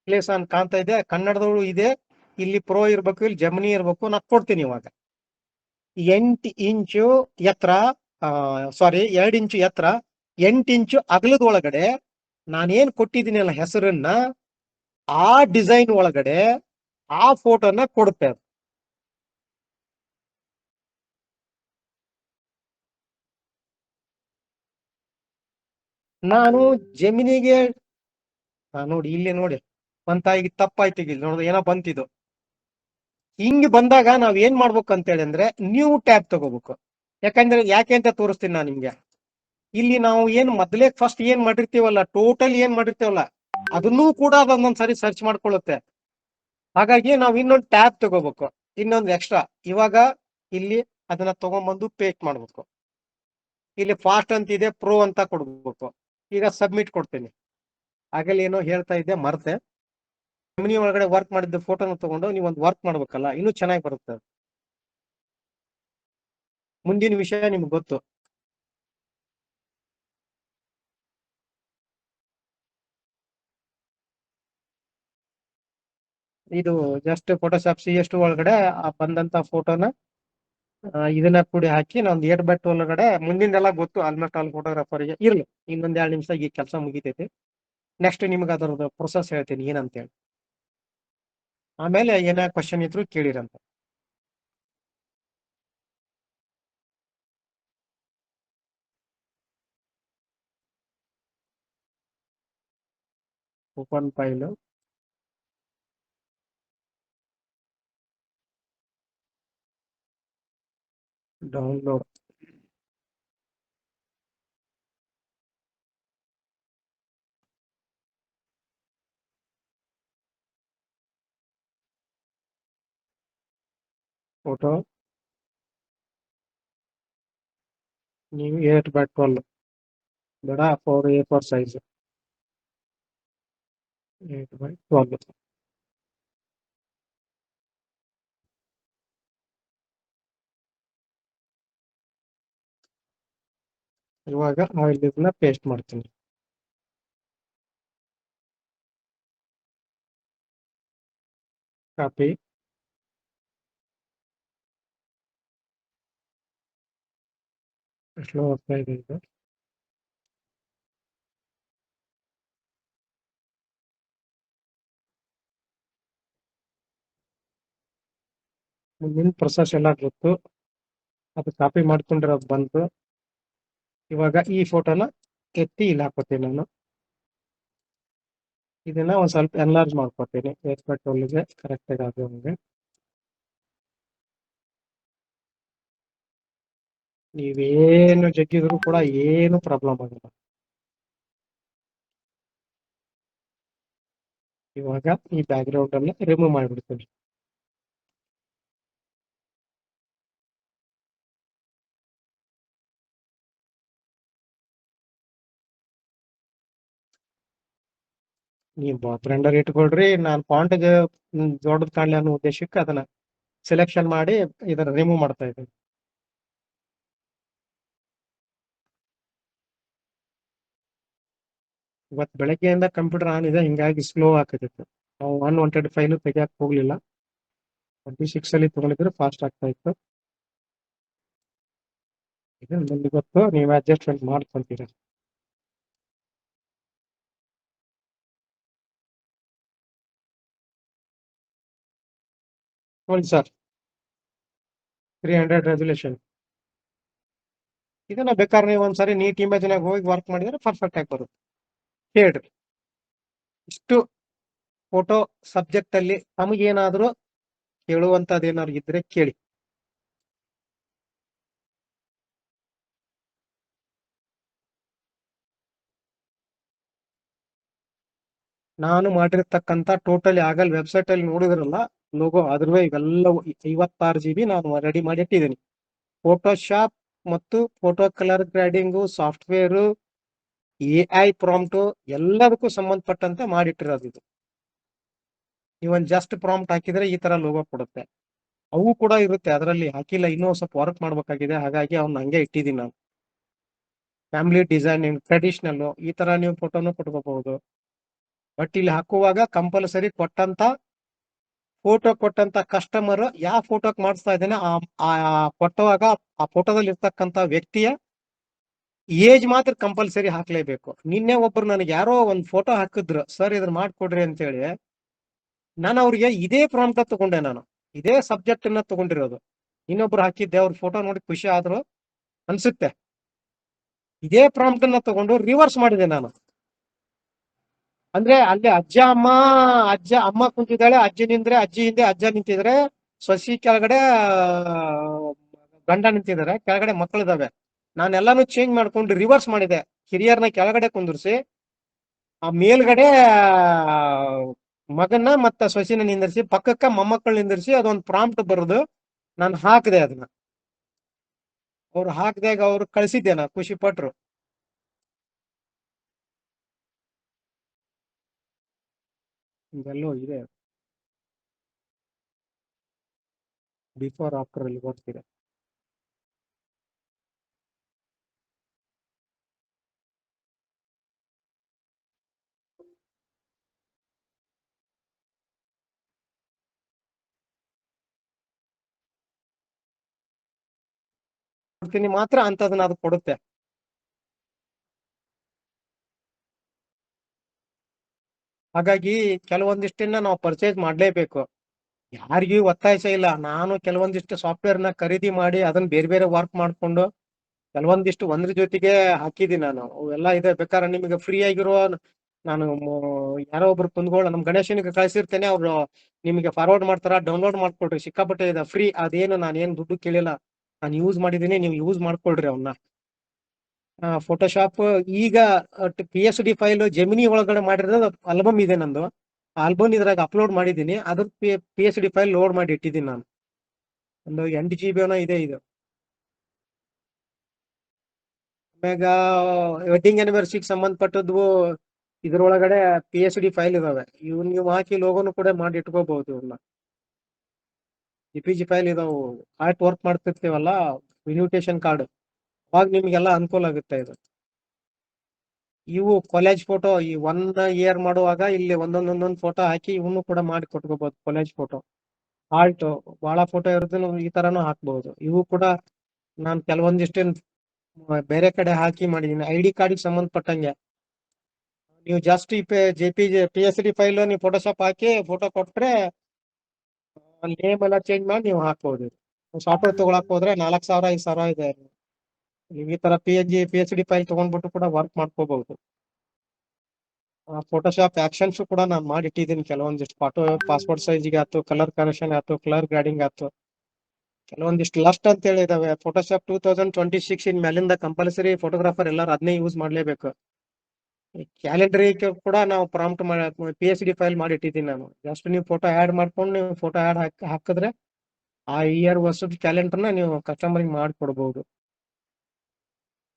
ಪ್ಲೇಸ್ ಅಂತ ಕಾಣ್ತಾ ಇದೆ, ಕನ್ನಡದವಳು ಇದೆ, ಇಲ್ಲಿ ಪ್ರೋ ಇರ್ಬೇಕು, ಇಲ್ಲಿ ಜಮಿನಿ ಇರ್ಬೇಕು. ನಾ ಕೊಡ್ತೀನಿ ಇವಾಗ. 8 ಇಂಚು ಎತ್ತರ, 2 ಇಂಚು ಎತ್ತರ, 8 ಇಂಚು ಅಗಲದ ಒಳಗಡೆ ನಾನೇನ್ ಕೊಟ್ಟಿದ್ದೀನಲ್ಲ ಹೆಸರನ್ನ, ಆ ಡಿಸೈನ್ ಒಳಗಡೆ ಆ ಫೋಟೋನ ಕೊಡುತ್ತೆ. ನಾನು ಜಮಿನಿಗೆ ನೋಡಿ, ಇಲ್ಲಿ ನೋಡಿ, ಈಗ ತಪ್ಪಾಯ್ತು, ಈಗ ನೋಡಿದ್ರೆ ಏನೋ ಬಂತಿದ್ದು. ಹಿಂಗ್ ಬಂದಾಗ ನಾವ್ ಏನ್ ಮಾಡ್ಬೇಕು ಅಂತೇಳಿ ಅಂದ್ರೆ ನ್ಯೂ ಟ್ಯಾಬ್ ತಗೋಬೇಕು. ಯಾಕೆ ಅಂತ ತೋರಿಸ್ತೀನಿ ನಾನು ನಿಮ್ಗೆ. ಇಲ್ಲಿ ನಾವು ಏನ್ ಮೊದಲೇ ಫಸ್ಟ್ ಏನ್ ಮಾಡಿರ್ತೀವಲ್ಲ, ಟೋಟಲ್ ಏನ್ ಮಾಡಿರ್ತೀವಲ್ಲ ಅದನ್ನೂ ಕೂಡ ಅದೊಂದೊಂದ್ಸರಿ ಸರ್ಚ್ ಮಾಡ್ಕೊಳ್ಳುತ್ತೆ. ಹಾಗಾಗಿ ನಾವು ಇನ್ನೊಂದು ಟ್ಯಾಬ್ ತಗೋಬೇಕು, ಇನ್ನೊಂದು ಎಕ್ಸ್ಟ್ರಾ. ಇವಾಗ ಇಲ್ಲಿ ಅದನ್ನ ತಗೊಂಡ್ಬಂದು ಪೇಸ್ಟ್ ಮಾಡ್ಬೇಕು. ಇಲ್ಲಿ ಫಾಸ್ಟ್ ಅಂತ ಇದೆ, ಪ್ರೋ ಅಂತ ಕೊಡ್ಬೇಕು. ಈಗ ಸಬ್ಮಿಟ್ ಕೊಡ್ತೀನಿ. ಆಗಲೇ ಏನೋ ಹೇಳ್ತಾ ಇದ್ದೆ ಮರ್ತೆ. ರೆಮಿನಿ ಒಳಗಡೆ ವರ್ಕ್ ಮಾಡಿದ್ದ ಫೋಟೋನ ತಗೊಂಡು ನೀವು ಒಂದು ವರ್ಕ್ ಮಾಡ್ಬೇಕಲ್ಲ, ಇನ್ನೂ ಚೆನ್ನಾಗಿ ಬರುತ್ತೆ. ಮುಂದಿನ ವಿಷಯ ನಿಮ್ಗೆ ಗೊತ್ತು. ಇದು ಜಸ್ಟ್ ಫೋಟೋಶಾಪ್ CS2 ಒಳಗಡೆ ಬಂದಂತ ಫೋಟೋನ ಇದನ್ನ ಕೂಡಿ ಹಾಕಿ ನಾವೊಂದು 8x ಒಳಗಡೆ ಮುಂದಿಂದೆಲ್ಲ ಗೊತ್ತು ಆಲ್ಮೋಸ್ಟ್ ಆಲ್ ಫೋಟೋಗ್ರಾಫರ್ಗೆ. ಇರ್ಲಿ, ಇನ್ನೊಂದ್ 2 ನಿಮಿಷ ಈ ಕೆಲಸ ಮುಗಿತೈತಿ. ನೆಕ್ಸ್ಟ್ ನಿಮ್ಗೆ ಅದರದ್ದು ಪ್ರೊಸೆಸ್ ಹೇಳ್ತೀನಿ ಏನಂತೇಳಿ. ಆಮೇಲೆ ಏನ ಕ್ವಶನ್ ಇದ್ರು ಕೇಳಿರಂತ. ಓಪನ್ ಫೈಲ್, ಡೌನ್ಲೋಡ್, ಫೋಟೋ ನೀವು 8x12 ಬೇಡ, 4A4 ಸೈಜ್ 8x12. ಇವಾಗ ಇದನ್ನ ಪೇಸ್ಟ್ ಮಾಡ್ತೀನಿ. ಕಾಪಿ, ಸ್ಲೋ ಆಗ್ತಾ ಇದೆ ಇದು. ಮುಂದಿನ ಪ್ರೊಸೆಸ್ ಎಲ್ಲ ಗೊತ್ತು, ಅದು ಕಾಪಿ ಮಾಡ್ಕೊಂಡಿರೋದು ಬಂತು. ಇವಾಗ ಈ ಫೋಟೋನ ಎತ್ತಿ ಇಲ್ಲಿ ಹಾಕೋತೀನಿ ನಾನು. ಇದನ್ನ ಒಂದ್ ಸ್ವಲ್ಪ ಎನ್ಲಾರ್ಜ್ ಮಾಡ್ಕೊತೀನಿ 8x12ಗೆ ಕರೆಕ್ಟ್ ಆಗಿ ಆಗುವಂಗೆ. ನೀವೇನು ಜಗ್ಗಿದ್ರು ಕೂಡ ಏನು ಪ್ರಾಬ್ಲಮ್ ಆಗಲ್ಲ. ಇವಾಗ ಈ ಬ್ಯಾಕ್ ಗ್ರೌಂಡ್ ಅನ್ನ ರಿಮೂವ್ ಮಾಡಿಬಿಡ್ತೀನಿ. ನೀವು ಬ್ಲೆಂಡರ್ ಇಟ್ಕೊಳ್ರಿ, ನಾನು ಫಾಂಟ್ ದೊಡ್ಡದು ಕಾಣಲಿ ಅನ್ನೋ ಉದ್ದೇಶಕ್ಕೆ ಅದನ್ನ ಸೆಲೆಕ್ಷನ್ ಮಾಡಿ ಇದನ್ನ ರಿಮೂವ್ ಮಾಡ್ತಾ ಇದ್ದೀನಿ. ಇವತ್ತು ಬೆಳಗ್ಗೆಯಿಂದ ಕಂಪ್ಯೂಟರ್ ಆನ್ ಇದೆ, ಹಿಂಗಾಗಿ ಸ್ಲೋ ಆಗ್ತಿತ್ತು. ನಾವು 125 ಫೈಲ್ ತೆಗಿಯಕ್ಕೆ ಹೋಗ್ಲಿಲ್ಲ, 26 ಅಲ್ಲಿ ತಗೊಂಡಿದ್ರೆ ಫಾಸ್ಟ್ ಆಗ್ತಾ ಇತ್ತು. ಇದು ನಿಮ್ಗೆ ಗೊತ್ತು, ನೀವು ಅಡ್ಜಸ್ಟ್ಮೆಂಟ್ ಮಾಡ್ಕೊಂತೀರ. ನೋಡಿ ಸರ್, 300 ರೆಸಲ್ಯೂಷನ್. ಇದನ್ನ ಬೇಕಾದ್ರೆ ನೀವು ಒಂದ್ಸರಿ ನೀಟ್ ಇಮೇಜ್ನಾಗ ಹೋಗಿ ವರ್ಕ್ ಮಾಡಿದ್ರೆ ಪರ್ಫೆಕ್ಟ್ ಆಗಿ ಬರುತ್ತೆ. ಹೇಳ್ರಿ, ಇಷ್ಟು ಫೋಟೋ ಸಬ್ಜೆಕ್ಟ್ ಅಲ್ಲಿ ತಮಗೇನಾದ್ರೂ ಕೇಳುವಂತದ್ದು ಏನಾದ್ರು ಇದ್ರೆ ಕೇಳಿ. ನಾನು ಮಾಡಿರ್ತಕ್ಕಂಥ ಟೋಟಲಿ ಆಗಲ್ ವೆಬ್ಸೈಟ್ ಅಲ್ಲಿ ನೋಡಿದ್ರಲ್ಲ ಲೋಗೋ, ಅದ್ರವೇ ಇವೆಲ್ಲವೂ 56 GB ನಾನು ರೆಡಿ ಮಾಡಿ ಇಟ್ಟಿದ್ದೀನಿ. ಫೋಟೋಶಾಪ್ ಮತ್ತು photo colour grading, software, AI ಪ್ರಾಂಪ್ಟು ಎಲ್ಲದಕ್ಕೂ ಸಂಬಂಧಪಟ್ಟಂತೆ ಮಾಡಿಟ್ಟಿರೋದು ಇದು. ನೀವೊಂದು ಜಸ್ಟ್ ಪ್ರಾಂಪ್ಟ್ ಹಾಕಿದ್ರೆ ಈ ತರ ಲೋಗೋ ಕೊಡುತ್ತೆ. ಅವು ಕೂಡ ಇರುತ್ತೆ, ಅದರಲ್ಲಿ ಹಾಕಿಲ್ಲ, ಇನ್ನೂ ಸ್ವಲ್ಪ ವರ್ಕ್ ಮಾಡ್ಬೇಕಾಗಿದೆ, ಹಾಗಾಗಿ ಅವ್ನ ಹಂಗೆ ಇಟ್ಟಿದ್ದೀನಿ ನಾನು. ಫ್ಯಾಮಿಲಿ ಡಿಸೈನಿಂಗ್, ಟ್ರೆಡಿಷನಲ್, ಈ ತರ ನೀವು ಫೋಟೋನು ಕೊಟ್ಕೋಬಹುದು. ಬಟ್ ಇಲ್ಲಿ ಹಾಕುವಾಗ ಕಂಪಲ್ಸರಿ ಕೊಟ್ಟಂತ ಕಸ್ಟಮರ್ ಯಾವ ಫೋಟೋಕ್ ಮಾಡಿಸ್ತಾ ಇದ್ದಾನೆ ಆ ಕೊಟ್ಟವಾಗ ಆ ಫೋಟೋದಲ್ಲಿ ಇರ್ತಕ್ಕಂಥ ವ್ಯಕ್ತಿಯ ಏಜ್ ಮಾತ್ರ ಕಂಪಲ್ಸರಿ ಹಾಕ್ಲೇಬೇಕು. ನಿನ್ನೆ ಒಬ್ರು ನನಗೆ ಯಾರೋ ಒಂದು ಫೋಟೋ ಹಾಕಿದ್ರು, ಸರ್ ಇದ್ರ ಮಾಡ್ಕೊಡ್ರಿ ಅಂತೇಳಿ. ನಾನು ಅವ್ರಿಗೆ ಇದೇ ಪ್ರಾಂಪ್ಟ್ ತಗೊಂಡೆ, ನಾನು ಇದೇ ಸಬ್ಜೆಕ್ಟ್ ಅನ್ನ ತಗೊಂಡಿರೋದು. ಇನ್ನೊಬ್ರು ಹಾಕಿದ್ದೆ, ಅವ್ರ ಫೋಟೋ ನೋಡಿ ಖುಷಿ ಆದ್ರು ಅನ್ಸುತ್ತೆ. ಇದೇ ಪ್ರಾಂಪ್ಟ್ ಅನ್ನ ತಗೊಂಡು ರಿವರ್ಸ್ ಮಾಡಿದೆ ನಾನು. ಅಂದ್ರೆ ಅಲ್ಲಿ ಅಜ್ಜ ಅಮ್ಮ ಕುಂತಿದ್ದಾಳೆ, ಅಜ್ಜಿ ನಿಂದ್ರೆ ಅಜ್ಜಿ ಹಿಂದೆ ಅಜ್ಜ ನಿಂತಿದ್ರೆ, ಸೊಸಿ ಕೆಳಗಡೆ ಗಂಡ ನಿಂತಿದ್ದಾರೆ, ಕೆಳಗಡೆ ಮಕ್ಕಳಿದಾವೆ. ನಾನೆಲ್ಲಾನು ಚೇಂಜ್ ಮಾಡ್ಕೊಂಡು ರಿವರ್ಸ್ ಮಾಡಿದೆ. ಹಿರಿಯರ್ನ ಕೆಳಗಡೆ ಕುಂದಿರ್ಸಿ ಆ ಮೇಲ್ಗಡೆ ಮಗನ ಮತ್ತ ಸೊಸಿನ ನಿಂದಿರ್ಸಿ, ಪಕ್ಕಕ್ಕ ಮೊಮ್ಮಕ್ಕಳು ನಿಂದಿರ್ಸಿ ಅದೊಂದು ಪ್ರಾಂಪ್ಟ್ ಬರೋದು ನಾನು ಹಾಕಿದೆ. ಅದನ್ನ ಅವ್ರು ಹಾಕಿದಾಗ ಅವ್ರು ಕಳ್ಸಿದ್ದೆ, ನಾ ಖುಷಿ ಪಟ್ರು. ಇದೆಲ್ಲೋ ಇದೆ, ಬಿಫೋರ್ ಆಫ್ಟರ್ ಅಲ್ಲಿ ಓದ್ತೀರಾ. ಕೊಡ್ತೀನಿ ಮಾತ್ರ ಅಂತದನ್ನ ಅದು ಕೊಡುತ್ತೆ. ಹಾಗಾಗಿ ಕೆಲವೊಂದಿಷ್ಟನ್ನ ನಾವು ಪರ್ಚೇಸ್ ಮಾಡ್ಲೇಬೇಕು. ಯಾರಿಗೂ ಒತ್ತಾಯಿಸ ಇಲ್ಲ. ನಾನು ಕೆಲವೊಂದಿಷ್ಟು ಸಾಫ್ಟ್ವೇರ್ ನ ಖರೀದಿ ಮಾಡಿ ಅದನ್ನ ಬೇರೆ ಬೇರೆ ವರ್ಕ್ ಮಾಡ್ಕೊಂಡು ಕೆಲವೊಂದಿಷ್ಟು ಒಂದ್ರ ಜೊತೆಗೆ ಹಾಕಿದ್ದೀನಿ ನಾನು. ಅವೆಲ್ಲ ಇದೆ, ಬೇಕಾದ್ರೆ ನಿಮಗೆ ಫ್ರೀ ಆಗಿರೋ ನಾನು ಯಾರೋ ಒಬ್ರು ಕುಂದ್ಗಳು ನಮ್ ಗಣೇಶನಿಗೆ ಕಳಿಸಿರ್ತೇನೆ, ಅವ್ರು ನಿಮಗೆ ಫಾರ್ವರ್ಡ್ ಮಾಡ್ತಾರ, ಡೌನ್ಲೋಡ್ ಮಾಡ್ಕೊಳ್ರಿ. ಸಿಕ್ಕಾಪಟ್ಟೆ ಇದೆ ಫ್ರೀ. ಅದೇನು ನಾನೇನು ದುಡ್ಡು ಕೇಳಿಲ್ಲ, ನಾನು ಯೂಸ್ ಮಾಡಿದ್ದೀನಿ, ನೀವು ಯೂಸ್ ಮಾಡ್ಕೊಳ್ರಿ ಅವನ್ನ. ಫೋಟೋಶಾಪ್ ಈಗ PSD ಫೈಲ್ ಜೆಮಿನಿ ಒಳಗಡೆ ಮಾಡಿರೋದು ಆಲ್ಬಮ್ ಇದೆ ನಂದು. ಆಲ್ಬಮ್ ಇದ್ರಾಗ ಅಪ್ಲೋಡ್ ಮಾಡಿದ್ದೀನಿ. ಅದ್ರ PSD ಫೈಲ್ ಲೋಡ್ ಮಾಡಿ ಇಟ್ಟಿದ್ದೀನಿ ನಾನು. ಒಂದು 8 GB ಇದೆ ಇದು. ಆಮ್ಯಾಗ ವೆಡ್ಡಿಂಗ್ ಆನಿವರ್ಸರಿಗ್ ಸಂಬಂಧಪಟ್ಟದ್ವು ಇದ್ರೊಳಗಡೆ PSD ಫೈಲ್ ಇದಾವೆ. ಇವ್ ನೀವು ಹಾಕಿ ಲೋಗೋನು ಕೂಡ ಮಾಡಿ ಇಟ್ಕೋಬಹುದು. ಇವನ್ನ JPG ಫೈಲ್ ಇದಾವು. ಆರ್ಟ್ ವರ್ಕ್ ಮಾಡ್ತಿರ್ತೀವಲ್ಲ, ಇನ್ವಿಟೇಷನ್ ಕಾರ್ಡ್, ಅವಾಗ ನಿಮ್ಗೆಲ್ಲ ಅನುಕೂಲ ಆಗುತ್ತೆ ಇದು. ಇವು ಕಾಲೇಜ್ ಫೋಟೋ, ಈ 1 ಇಯರ್ ಮಾಡುವಾಗ ಇಲ್ಲಿ ಒಂದೊಂದೊಂದೊಂದು ಫೋಟೋ ಹಾಕಿ ಇವನು ಕೂಡ ಮಾಡಿ ಕೊಟ್ಕೋಬಹುದು. ಕಾಲೇಜ್ ಫೋಟೋ, ಆಲ್ಟ್ ಬಹಳ ಫೋಟೋ ಇರುತ್ತೆ, ಈ ತರಾನು ಹಾಕ್ಬಹುದು. ಇವು ಕೂಡ ನಾನು ಕೆಲವೊಂದಿಷ್ಟು ಬೇರೆ ಕಡೆ ಹಾಕಿ ಮಾಡಿದೀನಿ. ID ಕಾರ್ಡಿಗೆ ಸಂಬಂಧಪಟ್ಟಂಗೆ ನೀವು ಜಸ್ಟ್ PSD ಫೈಲ್ ನೀವು ಫೋಟೋಶಾಪ್ ಹಾಕಿ ಫೋಟೋ ಕೊಟ್ರೆ ನೇಮ್ ಎಲ್ಲ ಚೇಂಜ್ ಮಾಡಿ ನೀವು ಹಾಕ್ಬಹುದು. ಸಾಫ್ಟ್ವೇರ್ ತಗೊಳಕ್ ಹೋದ್ರೆ 4,000 5,000 ಇದೆ. ನೀವು ಈ ತರ PSD ಫೈಲ್ ತಗೊಂಡ್ಬಿಟ್ಟು ಕೂಡ ವರ್ಕ್ ಮಾಡ್ಕೋಬಹುದು. ಫೋಟೋಶಾಪ್ ಆಕ್ಷನ್ಸ್ ಕೂಡ ನಾನು ಮಾಡಿಟ್ಟಿದ್ದೀನಿ ಕೆಲವೊಂದಿಷ್ಟು. ಫೋಟೋ ಪಾಸ್ಪೋರ್ಟ್ ಸೈಜ್ಗೆ ಆಯ್ತು, ಕಲರ್ ಕರೆಕ್ಷನ್ ಆಯ್ತು, ಕಲರ್ ಗ್ರೇಡಿಂಗ್ ಆಯ್ತು, ಕೆಲವೊಂದಿಷ್ಟು ಲಸ್ಟ್ ಅಂತ ಹೇಳಿ ಇದಾವೆ. ಫೋಟೋಶಾಪ್ 2026 ಇನ್ ಮೇಲಿಂದ ಕಂಪಲ್ಸರಿ ಫೋಟೋಗ್ರಾಫರ್ ಎಲ್ಲರೂ ಅದನ್ನೇ ಯೂಸ್ ಮಾಡ್ಲೇಬೇಕು. ಕ್ಯಾಲೆಂಡರ್ ಕೂಡ ನಾವು ಪ್ರಾಂಪ್ಟ್ ಮಾಡಿ PSD ಫೈಲ್ ಮಾಡಿ ಇಟ್ಟಿದ್ದೀನಿ ನಾನು. ಜಸ್ಟ್ ನೀವು ಫೋಟೋ ಆಡ್ ಮಾಡ್ಕೊಂಡು ನೀವು ಫೋಟೋ ಆಡ್ ಹಾಕಿದ್ರೆ ಆ ಇಯರ್ ವರ್ಷದ ಕ್ಯಾಲೆಂಡರ್ನ ನೀವು ಕಸ್ಟಮರ್ಗೆ ಮಾಡಿಕೊಡ್ಬಹುದು.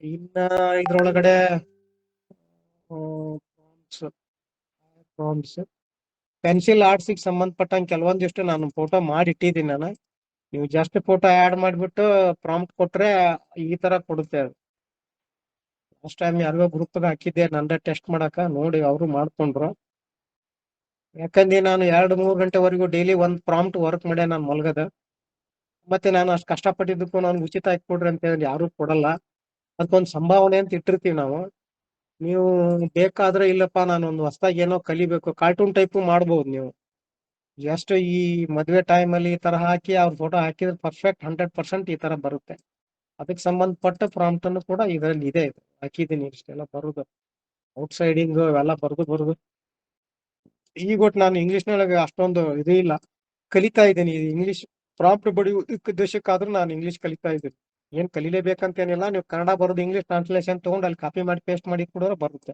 ಇನ್ನ ಇದ್ರೊಳಗಡೆ ಪೆನ್ಸಿಲ್ ಆರ್ಟ್ಸ್ಗೆ ಸಂಬಂಧಪಟ್ಟಂಗೆ ಕೆಲವೊಂದಿಷ್ಟು ನಾನು ಫೋಟೋ ಮಾಡಿ ಇಟ್ಟಿದ್ದೀನಿ ನಾನು. ನೀವು ಜಸ್ಟ್ ಫೋಟೋ ಆಡ್ ಮಾಡಿಬಿಟ್ಟು ಪ್ರಾಂಪ್ಟ್ ಕೊಟ್ರೆ ಈ ತರ ಕೊಡುತ್ತೆ ಅದು. ಲಾಸ್ಟ್ ಟೈಮ್ ಯಾರಿಗೋ ಗ್ರೂಪ್ಗೆ ಹಾಕಿದ್ದೆ ನಂದ ಟೆಸ್ಟ್ ಮಾಡಕ, ನೋಡಿ ಅವರು ಮಾಡ್ಕೊಂಡ್ರು. ಯಾಕಂದ್ರೆ ನಾನು 2-3 ಗಂಟೆವರೆಗೂ ಡೈಲಿ ಒಂದು ಪ್ರಾಂಪ್ಟ್ ವರ್ಕ್ ಮಾಡ್ಯ ನಾನು ಮಲ್ಗದ. ಮತ್ತೆ ನಾನು ಅಷ್ಟು ಕಷ್ಟಪಟ್ಟಿದ್ದಕ್ಕೂ ನಾನು ಉಚಿತ ಹಾಕಿ ಕೊಡ್ರಿ ಅಂತ ಹೇಳಿ ಯಾರು ಕೊಡಲ್ಲ. ಅದಕ್ಕೊಂದು ಸಂಭಾವನೆ ಅಂತ ಇಟ್ಟಿರ್ತೀವಿ ನಾವು. ನೀವು ಬೇಕಾದ್ರೆ ಇಲ್ಲಪ್ಪ ನಾನು ಒಂದು ಹೊಸದಾಗಿ ಏನೋ ಕಲಿಬೇಕು, ಕಾರ್ಟೂನ್ ಟೈಪ್ ಮಾಡ್ಬೋದು ನೀವು. ಜಸ್ಟ್ ಈ ಮದುವೆ ಟೈಮಲ್ಲಿ ಈ ತರ ಹಾಕಿ ಅವ್ರ ಫೋಟೋ ಹಾಕಿದ್ರೆ ಪರ್ಫೆಕ್ಟ್ 100% ಈ ತರ ಬರುತ್ತೆ. ಅದಕ್ಕೆ ಸಂಬಂಧಪಟ್ಟ ಪ್ರಾಂಪ್ಟ್ ಅನ್ನು ಕೂಡ ಇದರಲ್ಲಿ ಇದೆ, ಹಾಕಿದ್ದೀನಿ. ಇಷ್ಟೆಲ್ಲ ಬರುದು ಔಟ್ಸೈಡಿಂಗ್ ಇವೆಲ್ಲ ಬರುದು. ಈಗ ಒಟ್ಟು ನಾನು ಇಂಗ್ಲಿಷ್ನೊಳಗೆ ಅಷ್ಟೊಂದು ಇದು ಇಲ್ಲ, ಕಲಿತಾ ಇದ್ದೀನಿ ಇಂಗ್ಲಿಷ್. ಪ್ರಾಂಪ್ಟ್ ಬಡಿ ಉದ್ದೇಶಕ್ಕಾದ್ರೂ ನಾನು ಇಂಗ್ಲಿಷ್ ಕಲಿತಾ ಇದ್ದೀನಿ. ಏನ್ ಕಲಿಲೇಬೇಕಂತೇನಿಲ್ಲ, ನೀವು ಕನ್ನಡ ಬರೋದು ಇಂಗ್ಲಿಷ್ ಟ್ರಾನ್ಸ್ಲೇಷನ್ ತಗೊಂಡು ಅಲ್ಲಿ ಕಾಪಿ ಮಾಡಿ ಪೇಸ್ಟ್ ಮಾಡಿ ಕೂಡ ಬರುತ್ತೆ.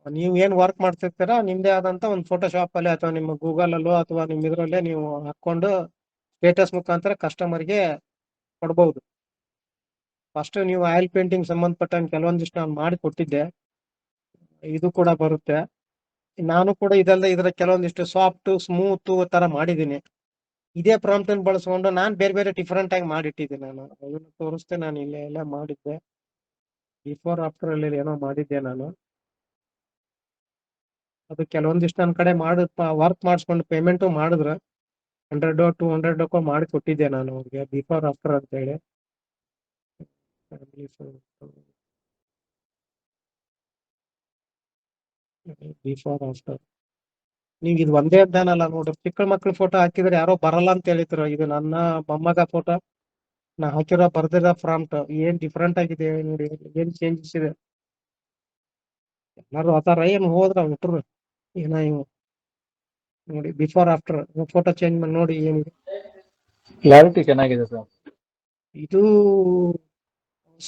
ನೀವು ಏನ್ ವರ್ಕ್ ಮಾಡ್ತಿರ್ತೀರಾ ನಿಮ್ದೇ ಆದಂತ ಒಂದು ಫೋಟೋಶಾಪ್ ಅಲ್ಲಿ ಅಥವಾ ನಿಮ್ಮ ಗೂಗಲ್ ಅಲ್ಲೋ ಅಥವಾ ನಿಮ್ ಇದ್ರಲ್ಲೇ ನೀವು ಹಾಕೊಂಡು ಸ್ಟೇಟಸ್ ಮುಖಾಂತರ ಕಸ್ಟಮರ್ಗೆ ಕೊಡ್ಬಹುದು. ಫಸ್ಟ್ ನೀವು ಆಯಿಲ್ ಪೇಂಟಿಂಗ್ ಸಂಬಂಧಪಟ್ಟಂಗೆ ಕೆಲವೊಂದಿಷ್ಟು ನಾನು ಮಾಡಿ ಕೊಟ್ಟಿದ್ದೆ, ಇದು ಕೂಡ ಬರುತ್ತೆ. ನಾನು ಕೂಡ ಇದ್ರ ಕೆಲವೊಂದಿಷ್ಟು ಸಾಫ್ಟ್ ಸ್ಮೂತ್ ತರ ಮಾಡಿದ್ದೀನಿ. ಇದೇ ಪ್ರಾಂಪ್ಟ್ ಅನ್ನು ಬಳಸ್ಕೊಂಡು ನಾನು ಬೇರೆ ಬೇರೆ ಡಿಫ್ರೆಂಟ್ ಆಗಿ ಮಾಡಿಟ್ಟಿದ್ದೀನಿ. ನಾನು ಅದನ್ನು ತೋರಿಸ್ತೇನೆ. ನಾನು ಇಲ್ಲೇ ಎಲ್ಲ ಮಾಡಿದ್ದೆ, ಬಿಫೋರ್ ಆಫ್ಟರ್ ಅಲ್ಲಿ ಏನೋ ಮಾಡಿದ್ದೆ ನಾನು. ಅದು ಕೆಲವೊಂದಿಷ್ಟು ನನ್ನ ಕಡೆ ವರ್ಕ್ ಮಾಡಿಸ್ಕೊಂಡು ಪೇಮೆಂಟು ಮಾಡಿದ್ರು. 100-200 ಮಾಡಿ ಕೊಟ್ಟಿದ್ದೆ ನಾನು ಅವ್ರಿಗೆ, ಬಿಫೋರ್ ಆಫ್ಟರ್ ಅಂತ ಹೇಳಿ. ಬಿಫೋರ್ ಆಫ್ಟರ್ ನೀವ್ ಇದು ಒಂದೇ ಅಲ್ಲ ನೋಡ್ರಿ. ಚಿಕ್ಕ ಮಕ್ಳ ಫೋಟೋ ಹಾಕಿದ್ರೆ ಯಾರೋ ಬರಲ್ಲ ಅಂತ ಹೇಳಿದ್ರು. ಇದು ನನ್ನ ಮೊಮ್ಮಗ ಫೋಟೋ ನಾ ಹಾಕಿರೋ ಬರ್ದಿರೋ ಪ್ರಾಂಪ್ಟ್ ಏನ್ ಡಿಫ್ರೆಂಟ್ ಆಗಿದೆ ನೋಡಿ, ಏನ್ ಚೇಂಜಸ್ ಇದೆ. ಎಲ್ಲಾರು ಅದಾರ ಏನು ಹೋದ್ರ ಬಿಟ್ರು ಏನ ಇವು ನೋಡಿ ಬಿಫೋರ್ ಆಫ್ಟರ್ ಫೋಟೋ ಚೇಂಜ್ ಮಾಡಿ ನೋಡಿ ಏನಿದೆ. ಕ್ಲಾರಿಟಿ ಚೆನ್ನಾಗಿದೆ ಸರ್. ಇದು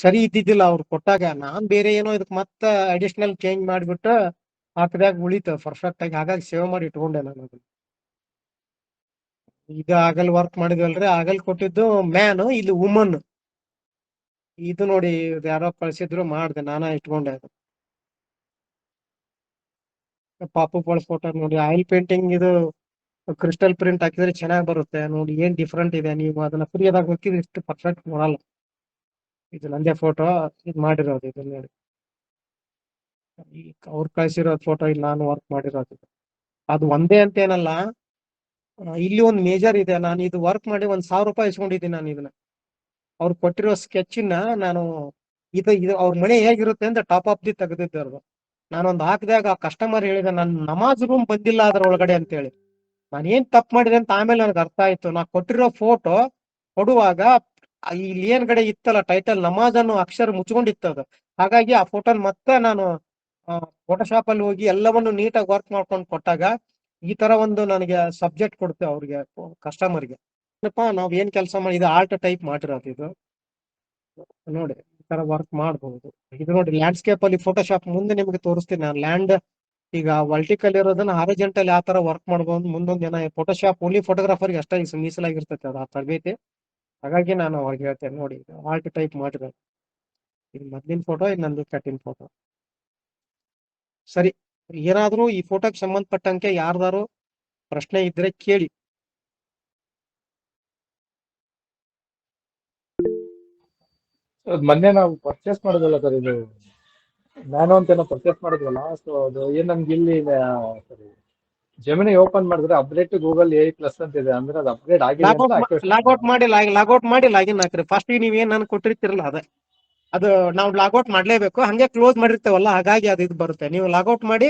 ಸರಿ ಇದ್ದಿದ್ದಿಲ್ಲ ಅವ್ರು ಕೊಟ್ಟಾಗ, ನಾನ್ ಬೇರೆ ಏನೋ ಇದಕ್ ಮತ್ತ ಅಡಿಷನಲ್ ಚೇಂಜ್ ಮಾಡಿಬಿಟ್ಟು ಹಾಕಿದಾಗ ಉಳಿತು ಪರ್ಫೆಕ್ಟ್ ಆಗಿ, ಹಾಗಾಗಿ ಸೇವ್ ಮಾಡಿ ಇಟ್ಕೊಂಡೆ ನಾನು ಅದನ್ನ. ಈಗ ಆಗಲ್ ವರ್ಕ್ ಮಾಡಿದ್ವಲ್ರಿ, ಆಗಲ್ ಕೊಟ್ಟಿದ್ದು ಮ್ಯಾನ್, ಇಲ್ಲಿ ವುಮನ್. ಇದು ನೋಡಿ ಇದು ಯಾರೋ ಕಳ್ಸಿದ್ರು ಮಾಡ್ದೆ, ನಾನ ಇಟ್ಕೊಂಡೆ ಅದು. ಪಾಪು ಪಳ ಫೋಟೋ ನೋಡಿ, ಆಯಿಲ್ ಪೇಂಟಿಂಗ್ ಇದು ಕ್ರಿಸ್ಟಲ್ ಪ್ರಿಂಟ್ ಹಾಕಿದ್ರೆ ಚೆನ್ನಾಗಿ ಬರುತ್ತೆ ನೋಡಿ. ಏನ್ ಡಿಫ್ರೆಂಟ್ ಇದೆ, ನೀವು ಅದನ್ನ ಫ್ರೀಯಾದಾಗ ಹೋಗಿದ್ರೆ ಇಷ್ಟು ಪರ್ಫೆಕ್ಟ್ ಬರಲ್ಲ. ಇದು ನಂದೇ ಫೋಟೋ ಇದು ಮಾಡಿರೋದು, ಇದು ನೋಡಿ. ಈಗ ಅವ್ರು ಕಳ್ಸಿರೋ ಫೋಟೋ ಇಲ್ಲಿ ನಾನು ವರ್ಕ್ ಮಾಡಿರೋದು. ಅದು ಒಂದೇ ಅಂತ ಏನಲ್ಲ, ಇಲ್ಲಿ ಒಂದು ಮೇಜರ್ ಇದೆ. ನಾನು ಇದು ವರ್ಕ್ ಮಾಡಿ 1,000 ರೂಪಾಯಿ ಇಸ್ಕೊಂಡಿದ್ದೀನಿ ನಾನು ಇದನ್ನ. ಅವ್ರು ಕೊಟ್ಟಿರೋ ಸ್ಕೆಚ್ನ ನಾನು ಇದು ಅವ್ರ ಮನೆ ಹೇಗಿರುತ್ತೆ ಅಂತ ಟಾಪ್ ಆಫ್ ದಿ ತೆಗೆದಿದ್ದೆ ಅವ್ರದ್ದು. ನಾನೊಂದು ಹಾಕಿದಾಗ ಆ ಕಸ್ಟಮರ್ ಹೇಳಿದ ನನ್ನ ನಮಾಜ್ ರೂಮ್ ಬಂದಿಲ್ಲ ಅದ್ರ ಒಳಗಡೆ ಅಂತ ಹೇಳಿ. ನಾನು ಏನ್ ತಪ್ಪು ಮಾಡಿದೆ ಅಂತ ಆಮೇಲೆ ನನಗೆ ಅರ್ಥ ಆಯ್ತು. ನಾ ಕೊಟ್ಟಿರೋ ಫೋಟೋ ಕೊಡುವಾಗ ಇಲ್ಲಿ ಏನ್ ಕಡೆ ಇತ್ತಲ್ಲ ಟೈಟಲ್ ನಮಾಜ್ ಅನ್ನೋ ಅಕ್ಷರ ಮುಚ್ಕೊಂಡಿತ್ತದು. ಹಾಗಾಗಿ ಆ ಫೋಟೋನ್ ಮತ್ತೆ ನಾನು ಫೋಟೋಶಾಪ್ ಅಲ್ಲಿ ಹೋಗಿ ಎಲ್ಲವನ್ನು ನೀಟಾಗಿ ವರ್ಕ್ ಮಾಡ್ಕೊಂಡು ಕೊಟ್ಟಾಗ ಈ ತರ ಒಂದು ನನಗೆ ಸಬ್ಜೆಕ್ಟ್ ಕೊಡ್ತೇವೆ ಅವ್ರಿಗೆ, ಕಸ್ಟಮರ್ಗೆ. ನಾವ್ ಏನ್ ಕೆಲಸ ಮಾಡಿ ಇದು ಆರ್ಟ್ ಟೈಪ್ ಮಾಡಿರೋದು ಇದು ನೋಡಿ. ಈ ತರ ವರ್ಕ್ ಮಾಡಬಹುದು. ಇದು ನೋಡಿ ಲ್ಯಾಂಡ್ಸ್ಕೇಪ್ ಅಲ್ಲಿ ಫೋಟೋಶಾಪ್ ಮುಂದೆ ನಿಮಗೆ ತೋರಿಸ್ತೀನಿ ನಾನು. ಲ್ಯಾಂಡ್ ಈಗ ವರ್ಟಿಕಲ್ ಇರೋದನ್ನ ಹಾರಿಜೆಂಟಲ್ ಯಾವ ತರ ವರ್ಕ್ ಮಾಡಬಹುದು ಮುಂದೊಂದು ದಿನ. ಫೋಟೋಶಾಪ್ ಓನ್ಲಿ ಫೋಟೋಗ್ರಾಫರ್ಗೆ ಅಷ್ಟೇ ಮೀಸಲಾಗಿರ್ತೈತೆ ಅದು, ಆ ತರಬೇತಿ. ಹಾಗಾಗಿ ನಾನು ಅವ್ರಿಗೆ ಹೇಳ್ತೇನೆ ನೋಡಿ ಆರ್ಟ್ ಟೈಪ್ ಮಾಡಿರೋದು. ಇದು ಮೊದ್ಲಿನ ಫೋಟೋ, ಇದು ನಂದು ಕಟ್ಟಿನ ಫೋಟೋ. ಸರಿ, ಏನಾದ್ರೂ ಈ ಫೋಟೋಗೆ ಸಂಬಂಧಪಟ್ಟಂಗೆ ಯಾರ್ದಾರು ಪ್ರಶ್ನೆ ಇದ್ರೆ ಕೇಳಿ. ಮೊನ್ನೆ ನಾವು ಪರ್ಚೇಸ್ ಮಾಡೋದಲ್ಲ ಸರ್, ಇದು ನ್ಯಾನೋ ಅಂತ ಏನೋ ಪರ್ಚೇಸ್ ಮಾಡಿದ್ವಲ್ಲ, ಸೊ ಅದು ಏನ್ ನಮ್ಗೆ ಇಲ್ಲಿ ಸರಿ ಜಮಿನಿ ಓಪನ್ ಮಾಡಿದ್ರೆ ಅಪ್ಡೇಟ್ ಗೂಗಲ್ AI+ ಅಂತ ಇದೆ, ಅಂದ್ರೆ ಅದು ಅಪ್ಗ್ರೇಡ್ ಆಗಿದೆ ಅಂತ ಲಾಗೌಟ್ ಮಾಡಿ ಲಾಗಿನ್ ಹಾಕ್ರಿ. ಫಸ್ಟ್ ನೀವ್ ಏನ್ ನಾನು ಕೊಟ್ಟಿರ್ತಿರಲ್ಲ ಅದು ನಾವು ಲಾಗೌಟ್ ಮಾಡ್ಲೇಬೇಕು. ಹಂಗೆ ಕ್ಲೋಸ್ ಮಾಡಿರ್ತೇವಲ್ಲ, ಹಾಗಾಗಿ ಅದು ಇದು ಬರುತ್ತೆ. ನೀವು ಲಾಗೌಟ್ ಮಾಡಿ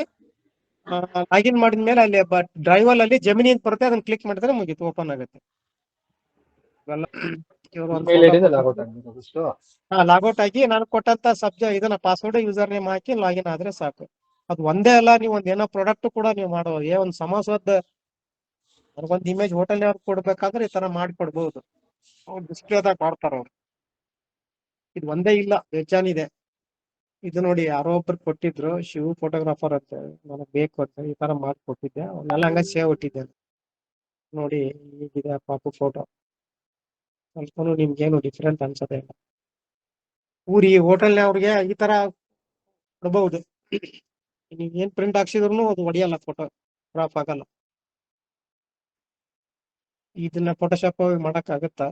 ಲಾಗಿನ್ ಮಾಡಿದ್ಮೇಲೆ ಅಲ್ಲಿ ಡ್ರೈವಲ್ ಅಲ್ಲಿ ಜಮಿನಿ ಅಂತ ಬರುತ್ತೆ, ಅದನ್ನ ಕ್ಲಿಕ್ ಮಾಡಿದ್ರೆ ಮುಗೀತು, ಓಪನ್ ಆಗುತ್ತೆ. ಇಮೇಲ್ ಐಡಿಯಿಂದ ಲಾಗೌಟ್ ಆಗಿರೋದಷ್ಟು. ಲಾಗೌಟ್ ಆಗಿ ನಾನು ಕೊಟ್ಟಂತ ಇದನ್ನ ಪಾಸ್ವರ್ಡ್ ಯೂಸರ್ ನೇಮ್ ಹಾಕಿ ಲಾಗಿನ್ ಆದ್ರೆ ಸಾಕು. ಅದು ಒಂದೇ ಅಲ್ಲ, ನೀವು ಒಂದೇನೋ ಪ್ರಾಡಕ್ಟ್ ಕೂಡ ನೀವು ಮಾಡಬಹುದು. ಒಂದು ಸಮೋಸದ ಒಂದು ಇಮೇಜ್ ಹೋಟೆಲ್ ಅವ್ರು ಕೊಡ್ಬೇಕಾದ್ರೆ ಈ ತರ ಮಾಡ್ಕೊಡ್ಬಹುದು. ಅವ್ರು ಡಿಸ್ಪ್ಲೇದಾಗ ಮಾಡ್ತಾರ ಅವ್ರು. ಇದು ಒಂದೇ ಇಲ್ಲ, ಬೇಜಾನಿದೆ. ಇದು ನೋಡಿ ಯಾರೋ ಒಬ್ರು ಕೊಟ್ಟಿದ್ರು, ಶಿವ್ ಫೋಟೋಗ್ರಾಫರ್ ಅಂತ, ನನಗೆ ಬೇಕು ಅಂತ ಈ ತರ ಮಾಡ್ಕೊಟ್ಟಿದ್ದೆ. ಅವನ್ನೆಲ್ಲ ಹಂಗ ಸೇವ್ ಇಟ್ಟಿದ್ದೆ ನೋಡಿ. ಈಗಿದೆ ಪಾಪು ಫೋಟೋ. ಸ್ವಲ್ಪ ನಿಮ್ಗೇನು ಡಿಫ್ರೆಂಟ್ ಅನ್ಸೋದೇ ಇಲ್ಲ. ಊರಿ ಹೋಟೆಲ್ನವ್ರಿಗೆ ಈ ತರ ಕೊಡ್ಬಹುದು. ನೀವ್ ಏನ್ ಪ್ರಿಂಟ್ ಹಾಕ್ಸಿದ್ರು ಅದು ಹೊಡಿಯಲ್ಲ, ಫೋಟೋ ಕ್ರಾಪ್ ಆಗಲ್ಲ. ಇದನ್ನ ಫೋಟೋಶಾಪ್ ಮಾಡಕ್ ಆಗುತ್ತಾ?